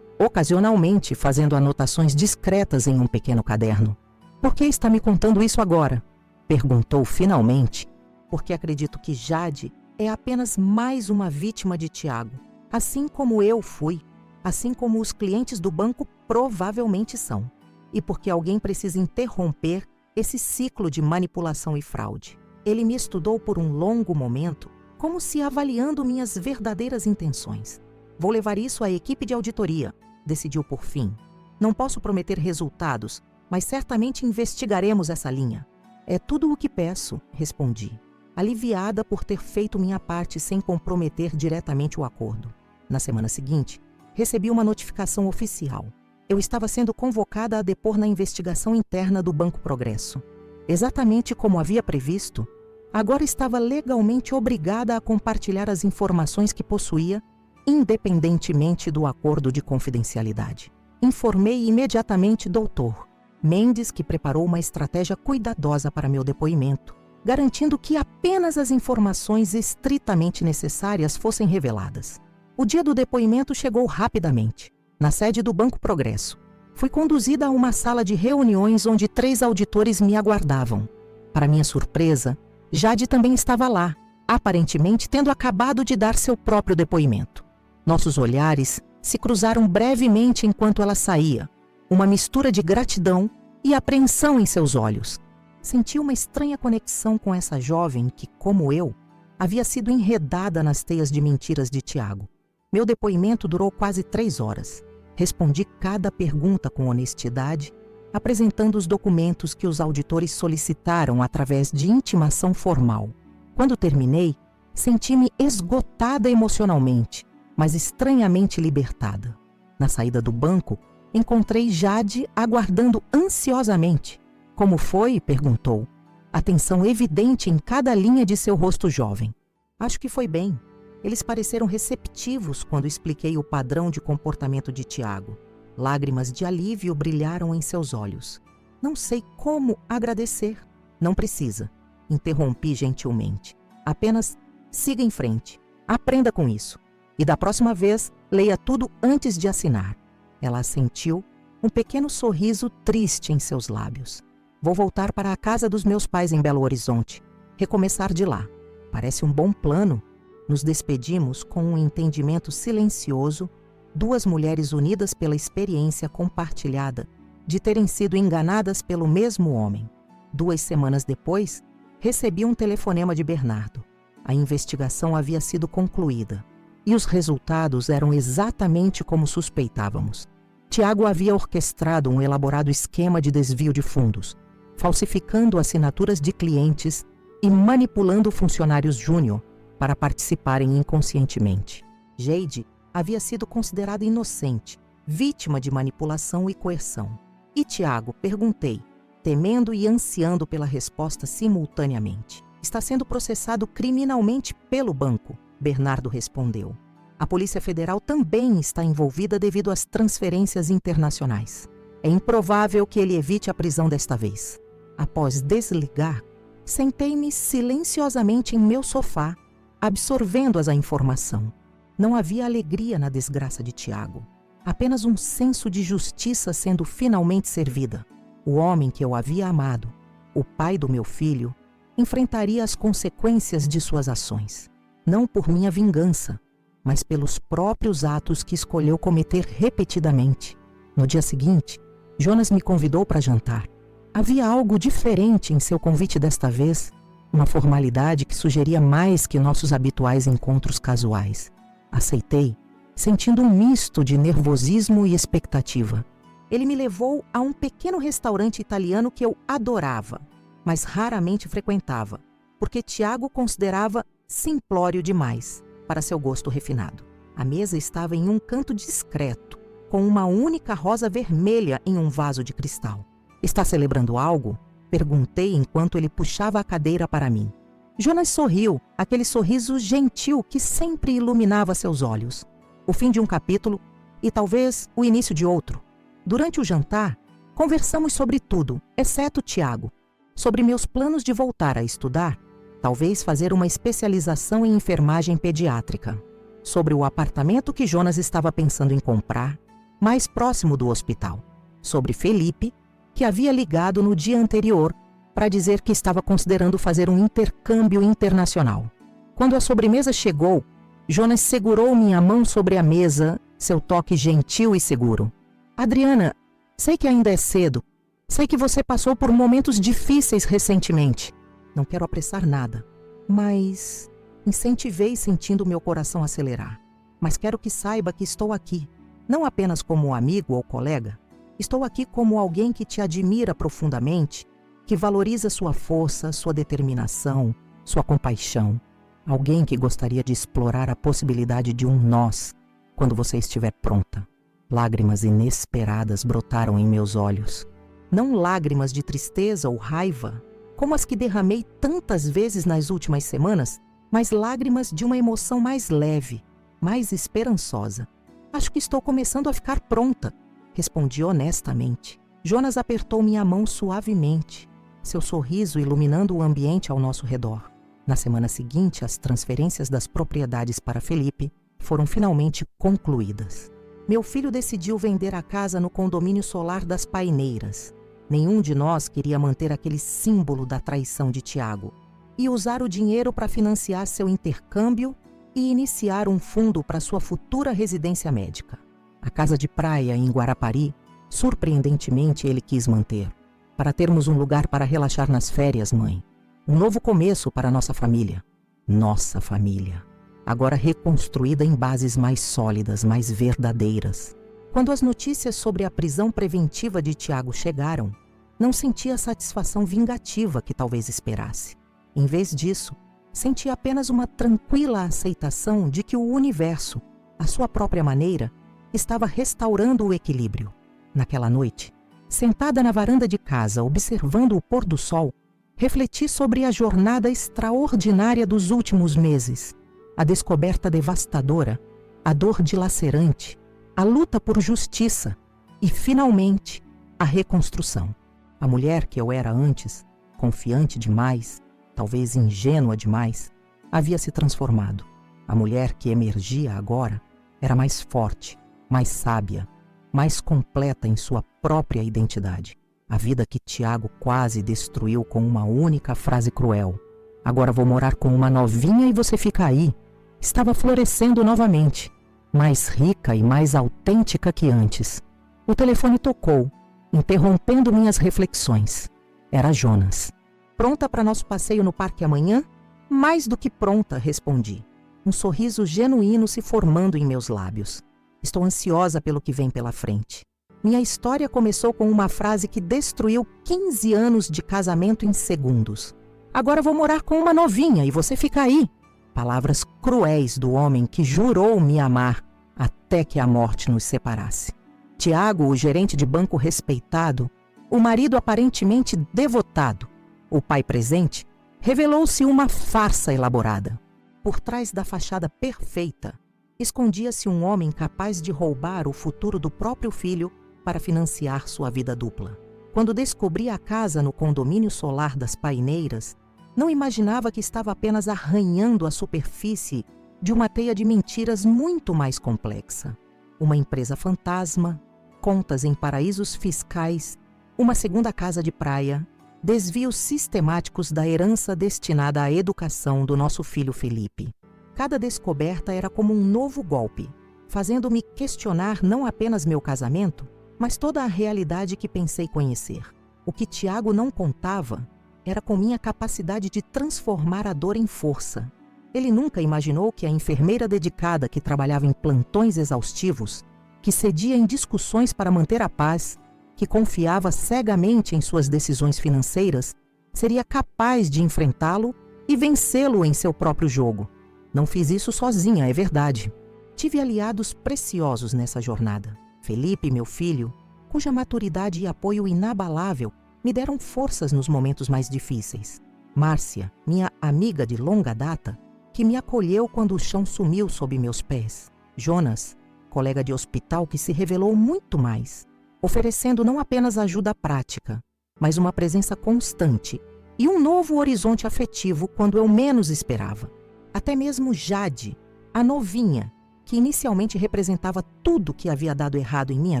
ocasionalmente fazendo anotações discretas em um pequeno caderno. Por que está me contando isso agora? Perguntou finalmente, porque acredito que Jade é apenas mais uma vítima de Tiago, assim como eu fui, assim como os clientes do banco provavelmente são, e porque alguém precisa interromper esse ciclo de manipulação e fraude. Ele me estudou por um longo momento, como se avaliando minhas verdadeiras intenções. Vou levar isso à equipe de auditoria, decidiu por fim. Não posso prometer resultados, mas certamente investigaremos essa linha. É tudo o que peço, respondi, aliviada por ter feito minha parte sem comprometer diretamente o acordo. Na semana seguinte, recebi uma notificação oficial. Eu estava sendo convocada a depor na investigação interna do Banco Progresso. Exatamente como havia previsto, agora estava legalmente obrigada a compartilhar as informações que possuía, independentemente do acordo de confidencialidade. Informei imediatamente doutor Mendes, que preparou uma estratégia cuidadosa para meu depoimento, garantindo que apenas as informações estritamente necessárias fossem reveladas. O dia do depoimento chegou rapidamente, na sede do Banco Progresso. Fui conduzida a uma sala de reuniões onde 3 auditores me aguardavam. Para minha surpresa, Jade também estava lá, aparentemente tendo acabado de dar seu próprio depoimento. Nossos olhares se cruzaram brevemente enquanto ela saía, uma mistura de gratidão e apreensão em seus olhos. Senti uma estranha conexão com essa jovem que, como eu, havia sido enredada nas teias de mentiras de Tiago. Meu depoimento durou quase 3 horas. Respondi cada pergunta com honestidade, apresentando os documentos que os auditores solicitaram através de intimação formal. Quando terminei, senti-me esgotada emocionalmente, mas estranhamente libertada. Na saída do banco, encontrei Jade aguardando ansiosamente. Como foi? Perguntou. Atenção evidente em cada linha de seu rosto jovem. Acho que foi bem. Eles pareceram receptivos quando expliquei o padrão de comportamento de Tiago. Lágrimas de alívio brilharam em seus olhos. Não sei como agradecer. Não precisa, interrompi gentilmente. Apenas siga em frente. Aprenda com isso. E da próxima vez, leia tudo antes de assinar. Ela assentiu, um pequeno sorriso triste em seus lábios. Vou voltar para a casa dos meus pais em Belo Horizonte. Recomeçar de lá. Parece um bom plano. Nos despedimos com um entendimento silencioso, 2 mulheres unidas pela experiência compartilhada de terem sido enganadas pelo mesmo homem. 2 semanas depois, recebi um telefonema de Bernardo. A investigação havia sido concluída. E os resultados eram exatamente como suspeitávamos. Tiago havia orquestrado um elaborado esquema de desvio de fundos, falsificando assinaturas de clientes e manipulando funcionários júnior para participarem inconscientemente. Jade havia sido considerada inocente, vítima de manipulação e coerção. E Tiago, perguntei, temendo e ansiando pela resposta simultaneamente. Está sendo processado criminalmente pelo banco, Bernardo respondeu. A Polícia Federal também está envolvida devido às transferências internacionais. É improvável que ele evite a prisão desta vez. Após desligar, sentei-me silenciosamente em meu sofá, absorvendo-as a informação. Não havia alegria na desgraça de Tiago, apenas um senso de justiça sendo finalmente servida. O homem que eu havia amado, o pai do meu filho, enfrentaria as consequências de suas ações, não por minha vingança, mas pelos próprios atos que escolheu cometer repetidamente. No dia seguinte, Jonas me convidou para jantar. Havia algo diferente em seu convite desta vez, uma formalidade que sugeria mais que nossos habituais encontros casuais. Aceitei, sentindo um misto de nervosismo e expectativa. Ele me levou a um pequeno restaurante italiano que eu adorava, mas raramente frequentava, porque Tiago considerava simplório demais para seu gosto refinado. A mesa estava em um canto discreto, com uma única rosa vermelha em um vaso de cristal. "Está celebrando algo?" perguntei enquanto ele puxava a cadeira para mim. Jonas sorriu, aquele sorriso gentil que sempre iluminava seus olhos. O fim de um capítulo e talvez o início de outro. Durante o jantar, conversamos sobre tudo, exceto Tiago. Sobre meus planos de voltar a estudar, talvez fazer uma especialização em enfermagem pediátrica. Sobre o apartamento que Jonas estava pensando em comprar, mais próximo do hospital. Sobre Felipe, que havia ligado no dia anterior para dizer que estava considerando fazer um intercâmbio internacional. Quando a sobremesa chegou, Jonas segurou minha mão sobre a mesa, seu toque gentil e seguro. "Adriana, sei que ainda é cedo. Sei que você passou por momentos difíceis recentemente. Não quero apressar nada, mas..." Incentivei sentindo meu coração acelerar. "Mas quero que saiba que estou aqui, não apenas como amigo ou colega. Estou aqui como alguém que te admira profundamente, que valoriza sua força, sua determinação, sua compaixão. Alguém que gostaria de explorar a possibilidade de um nós quando você estiver pronta." Lágrimas inesperadas brotaram em meus olhos. Não lágrimas de tristeza ou raiva, como as que derramei tantas vezes nas últimas semanas, mas lágrimas de uma emoção mais leve, mais esperançosa. "Acho que estou começando a ficar pronta", respondi honestamente. Jonas apertou minha mão suavemente, seu sorriso iluminando o ambiente ao nosso redor. Na semana seguinte, as transferências das propriedades para Felipe foram finalmente concluídas. Meu filho decidiu vender a casa no condomínio solar das Paineiras. Nenhum de nós queria manter aquele símbolo da traição de Tiago e usar o dinheiro para financiar seu intercâmbio e iniciar um fundo para sua futura residência médica. A casa de praia em Guarapari, surpreendentemente, ele quis manter. "Para termos um lugar para relaxar nas férias, mãe. Um novo começo para nossa família." Nossa família. Agora reconstruída em bases mais sólidas, mais verdadeiras. Quando as notícias sobre a prisão preventiva de Tiago chegaram, não senti a satisfação vingativa que talvez esperasse. Em vez disso, senti apenas uma tranquila aceitação de que o universo, à sua própria maneira, estava restaurando o equilíbrio. Naquela noite, sentada na varanda de casa, observando o pôr do sol, refleti sobre a jornada extraordinária dos últimos meses, a descoberta devastadora, a dor dilacerante, a luta por justiça e, finalmente, a reconstrução. A mulher que eu era antes, confiante demais, talvez ingênua demais, havia se transformado. A mulher que emergia agora era mais forte, mais sábia, mais completa em sua própria identidade. A vida que Tiago quase destruiu com uma única frase cruel: "Agora vou morar com uma novinha e você fica aí", estava florescendo novamente, mais rica e mais autêntica que antes. O telefone tocou, interrompendo minhas reflexões. Era Jonas. "Pronta para nosso passeio no parque amanhã?" "Mais do que pronta", respondi, um sorriso genuíno se formando em meus lábios. "Estou ansiosa pelo que vem pela frente." Minha história começou com uma frase que destruiu 15 anos de casamento em segundos. "Agora vou morar com uma novinha e você fica aí." Palavras cruéis do homem que jurou me amar até que a morte nos separasse. Tiago, o gerente de banco respeitado, O marido aparentemente devotado, o pai presente, revelou-se uma farsa elaborada. Por trás da fachada perfeita, escondia-se um homem capaz de roubar o futuro do próprio filho para financiar sua vida dupla. Quando descobri a casa no condomínio solar das Paineiras, não imaginava que estava apenas arranhando a superfície de uma teia de mentiras muito mais complexa. Uma empresa fantasma, contas em paraísos fiscais, uma segunda casa de praia, desvios sistemáticos da herança destinada à educação do nosso filho Felipe. Cada descoberta era como um novo golpe, fazendo-me questionar não apenas meu casamento, mas toda a realidade que pensei conhecer. O que Tiago não contava era com minha capacidade de transformar a dor em força. Ele nunca imaginou que a enfermeira dedicada que trabalhava em plantões exaustivos, que cedia em discussões para manter a paz, que confiava cegamente em suas decisões financeiras, seria capaz de enfrentá-lo e vencê-lo em seu próprio jogo. Não fiz isso sozinha, é verdade. Tive aliados preciosos nessa jornada. Felipe, meu filho, cuja maturidade e apoio inabalável me deram forças nos momentos mais difíceis. Márcia, minha amiga de longa data, que me acolheu quando o chão sumiu sob meus pés. Jonas, colega de hospital que se revelou muito mais, oferecendo não apenas ajuda prática, mas uma presença constante e um novo horizonte afetivo quando eu menos esperava. Até mesmo Jade, a novinha, que inicialmente representava tudo que havia dado errado em minha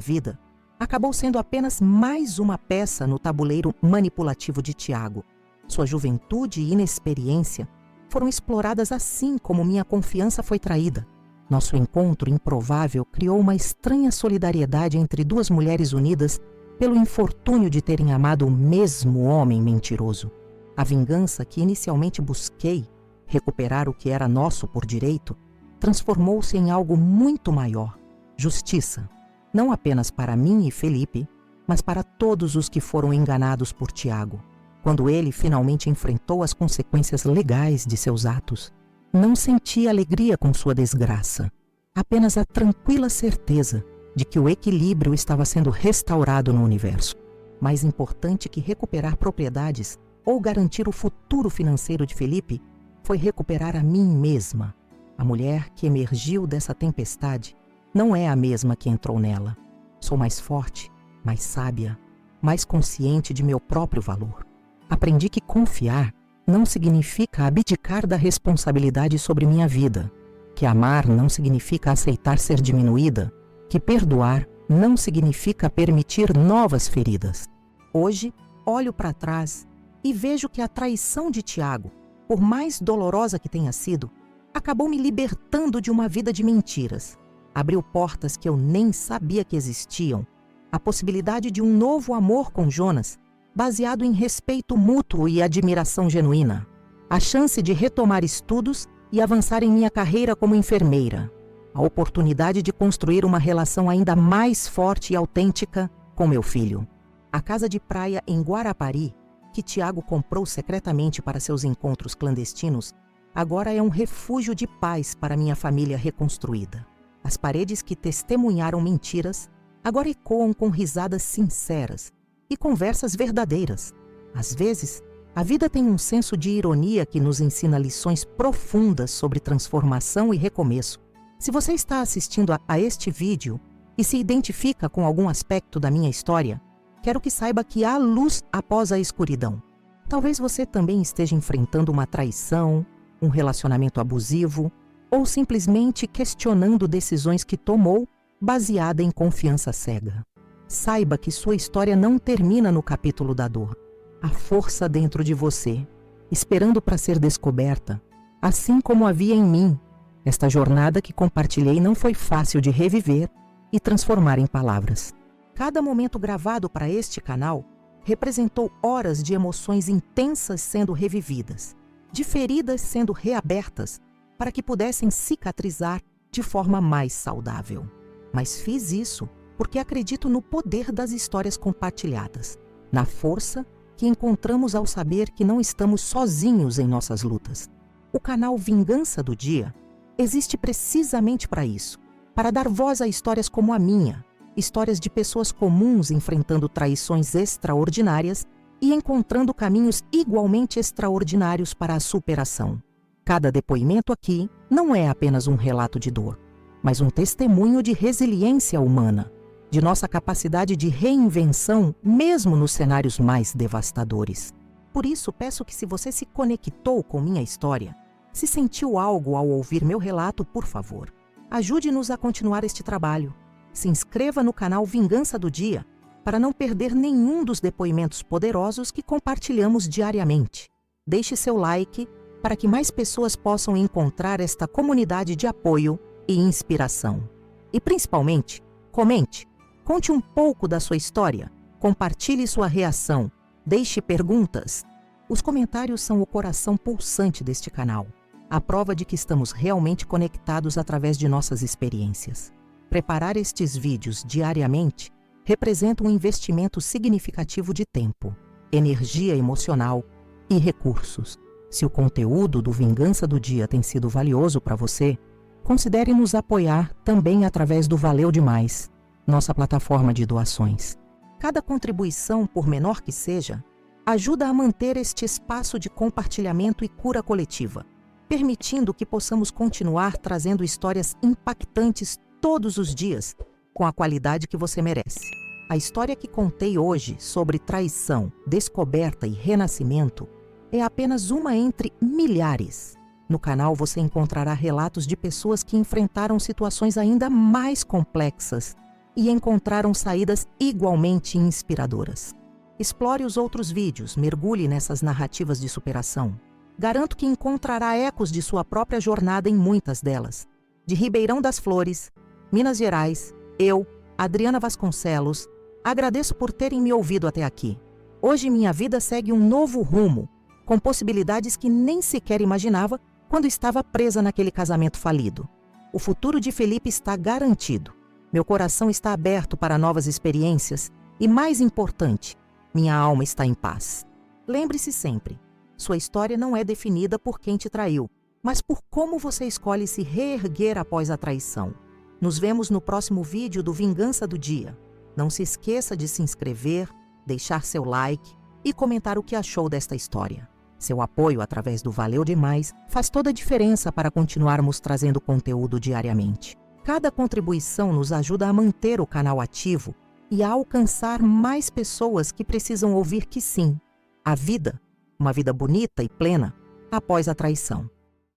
vida, acabou sendo apenas mais uma peça no tabuleiro manipulativo de Tiago. Sua juventude e inexperiência foram exploradas assim como minha confiança foi traída. Nosso encontro improvável criou uma estranha solidariedade entre duas mulheres unidas pelo infortúnio de terem amado o mesmo homem mentiroso. A vingança que inicialmente busquei, recuperar o que era nosso por direito, transformou-se em algo muito maior: justiça, não apenas para mim e Felipe, mas para todos os que foram enganados por Tiago. Quando ele finalmente enfrentou as consequências legais de seus atos, não senti alegria com sua desgraça, apenas a tranquila certeza de que o equilíbrio estava sendo restaurado no universo. Mais importante que recuperar propriedades ou garantir o futuro financeiro de Felipe foi recuperar a mim mesma. A mulher que emergiu dessa tempestade não é a mesma que entrou nela. Sou mais forte, mais sábia, mais consciente de meu próprio valor. Aprendi que confiar não significa abdicar da responsabilidade sobre minha vida, que amar não significa aceitar ser diminuída, que perdoar não significa permitir novas feridas. Hoje, olho para trás e vejo que a traição de Tiago, por mais dolorosa que tenha sido, acabou me libertando de uma vida de mentiras. Abriu portas que eu nem sabia que existiam. A possibilidade de um novo amor com Jonas, baseado em respeito mútuo e admiração genuína. A chance de retomar estudos e avançar em minha carreira como enfermeira. A oportunidade de construir uma relação ainda mais forte e autêntica com meu filho. A casa de praia em Guarapari, que Tiago comprou secretamente para seus encontros clandestinos, agora é um refúgio de paz para minha família reconstruída. As paredes que testemunharam mentiras agora ecoam com risadas sinceras e conversas verdadeiras. Às vezes, a vida tem um senso de ironia que nos ensina lições profundas sobre transformação e recomeço. Se você está assistindo a este vídeo e se identifica com algum aspecto da minha história, quero que saiba que há luz após a escuridão. Talvez você também esteja enfrentando uma traição, um relacionamento abusivo, ou simplesmente questionando decisões que tomou baseada em confiança cega. Saiba que sua história não termina no capítulo da dor. Há força dentro de você, esperando para ser descoberta, assim como havia em mim. Esta jornada que compartilhei não foi fácil de reviver e transformar em palavras. Cada momento gravado para este canal representou horas de emoções intensas sendo revividas, de feridas sendo reabertas para que pudessem cicatrizar de forma mais saudável. Mas fiz isso porque acredito no poder das histórias compartilhadas, na força que encontramos ao saber que não estamos sozinhos em nossas lutas. O canal Vingança do Dia existe precisamente para isso, para dar voz a histórias como a minha, Histórias de pessoas comuns enfrentando traições extraordinárias e encontrando caminhos igualmente extraordinários para a superação. Cada depoimento aqui não é apenas um relato de dor, mas um testemunho de resiliência humana, de nossa capacidade de reinvenção mesmo nos cenários mais devastadores. Por isso, peço que, se você se conectou com minha história, se sentiu algo ao ouvir meu relato, por favor, ajude-nos a continuar este trabalho. Se inscreva no canal Vingança do Dia para não perder nenhum dos depoimentos poderosos que compartilhamos diariamente. Deixe seu like para que mais pessoas possam encontrar esta comunidade de apoio e inspiração. E principalmente, comente, conte um pouco da sua história, compartilhe sua reação, deixe perguntas. Os comentários são o coração pulsante deste canal, a prova de que estamos realmente conectados através de nossas experiências. Preparar estes vídeos diariamente representa um investimento significativo de tempo, energia emocional e recursos. Se o conteúdo do Vingança do Dia tem sido valioso para você, considere nos apoiar também através do Valeu Demais, nossa plataforma de doações. Cada contribuição, por menor que seja, ajuda a manter este espaço de compartilhamento e cura coletiva, permitindo que possamos continuar trazendo histórias impactantes todos os dias, com a qualidade que você merece. A história que contei hoje sobre traição, descoberta e renascimento é apenas uma entre milhares. No canal você encontrará relatos de pessoas que enfrentaram situações ainda mais complexas e encontraram saídas igualmente inspiradoras. Explore os outros vídeos, mergulhe nessas narrativas de superação. Garanto que encontrará ecos de sua própria jornada em muitas delas. De Ribeirão das Flores, Minas Gerais, eu, Adriana Vasconcelos, agradeço por terem me ouvido até aqui. Hoje minha vida segue um novo rumo, com possibilidades que nem sequer imaginava quando estava presa naquele casamento falido. O futuro de Felipe está garantido. Meu coração está aberto para novas experiências e, mais importante, minha alma está em paz. Lembre-se sempre, sua história não é definida por quem te traiu, mas por como você escolhe se reerguer após a traição. Nos vemos no próximo vídeo do Vingança do Dia. Não se esqueça de se inscrever, deixar seu like e comentar o que achou desta história. Seu apoio através do Valeu Demais faz toda a diferença para continuarmos trazendo conteúdo diariamente. Cada contribuição nos ajuda a manter o canal ativo e a alcançar mais pessoas que precisam ouvir que sim, a vida, uma vida bonita e plena, após a traição.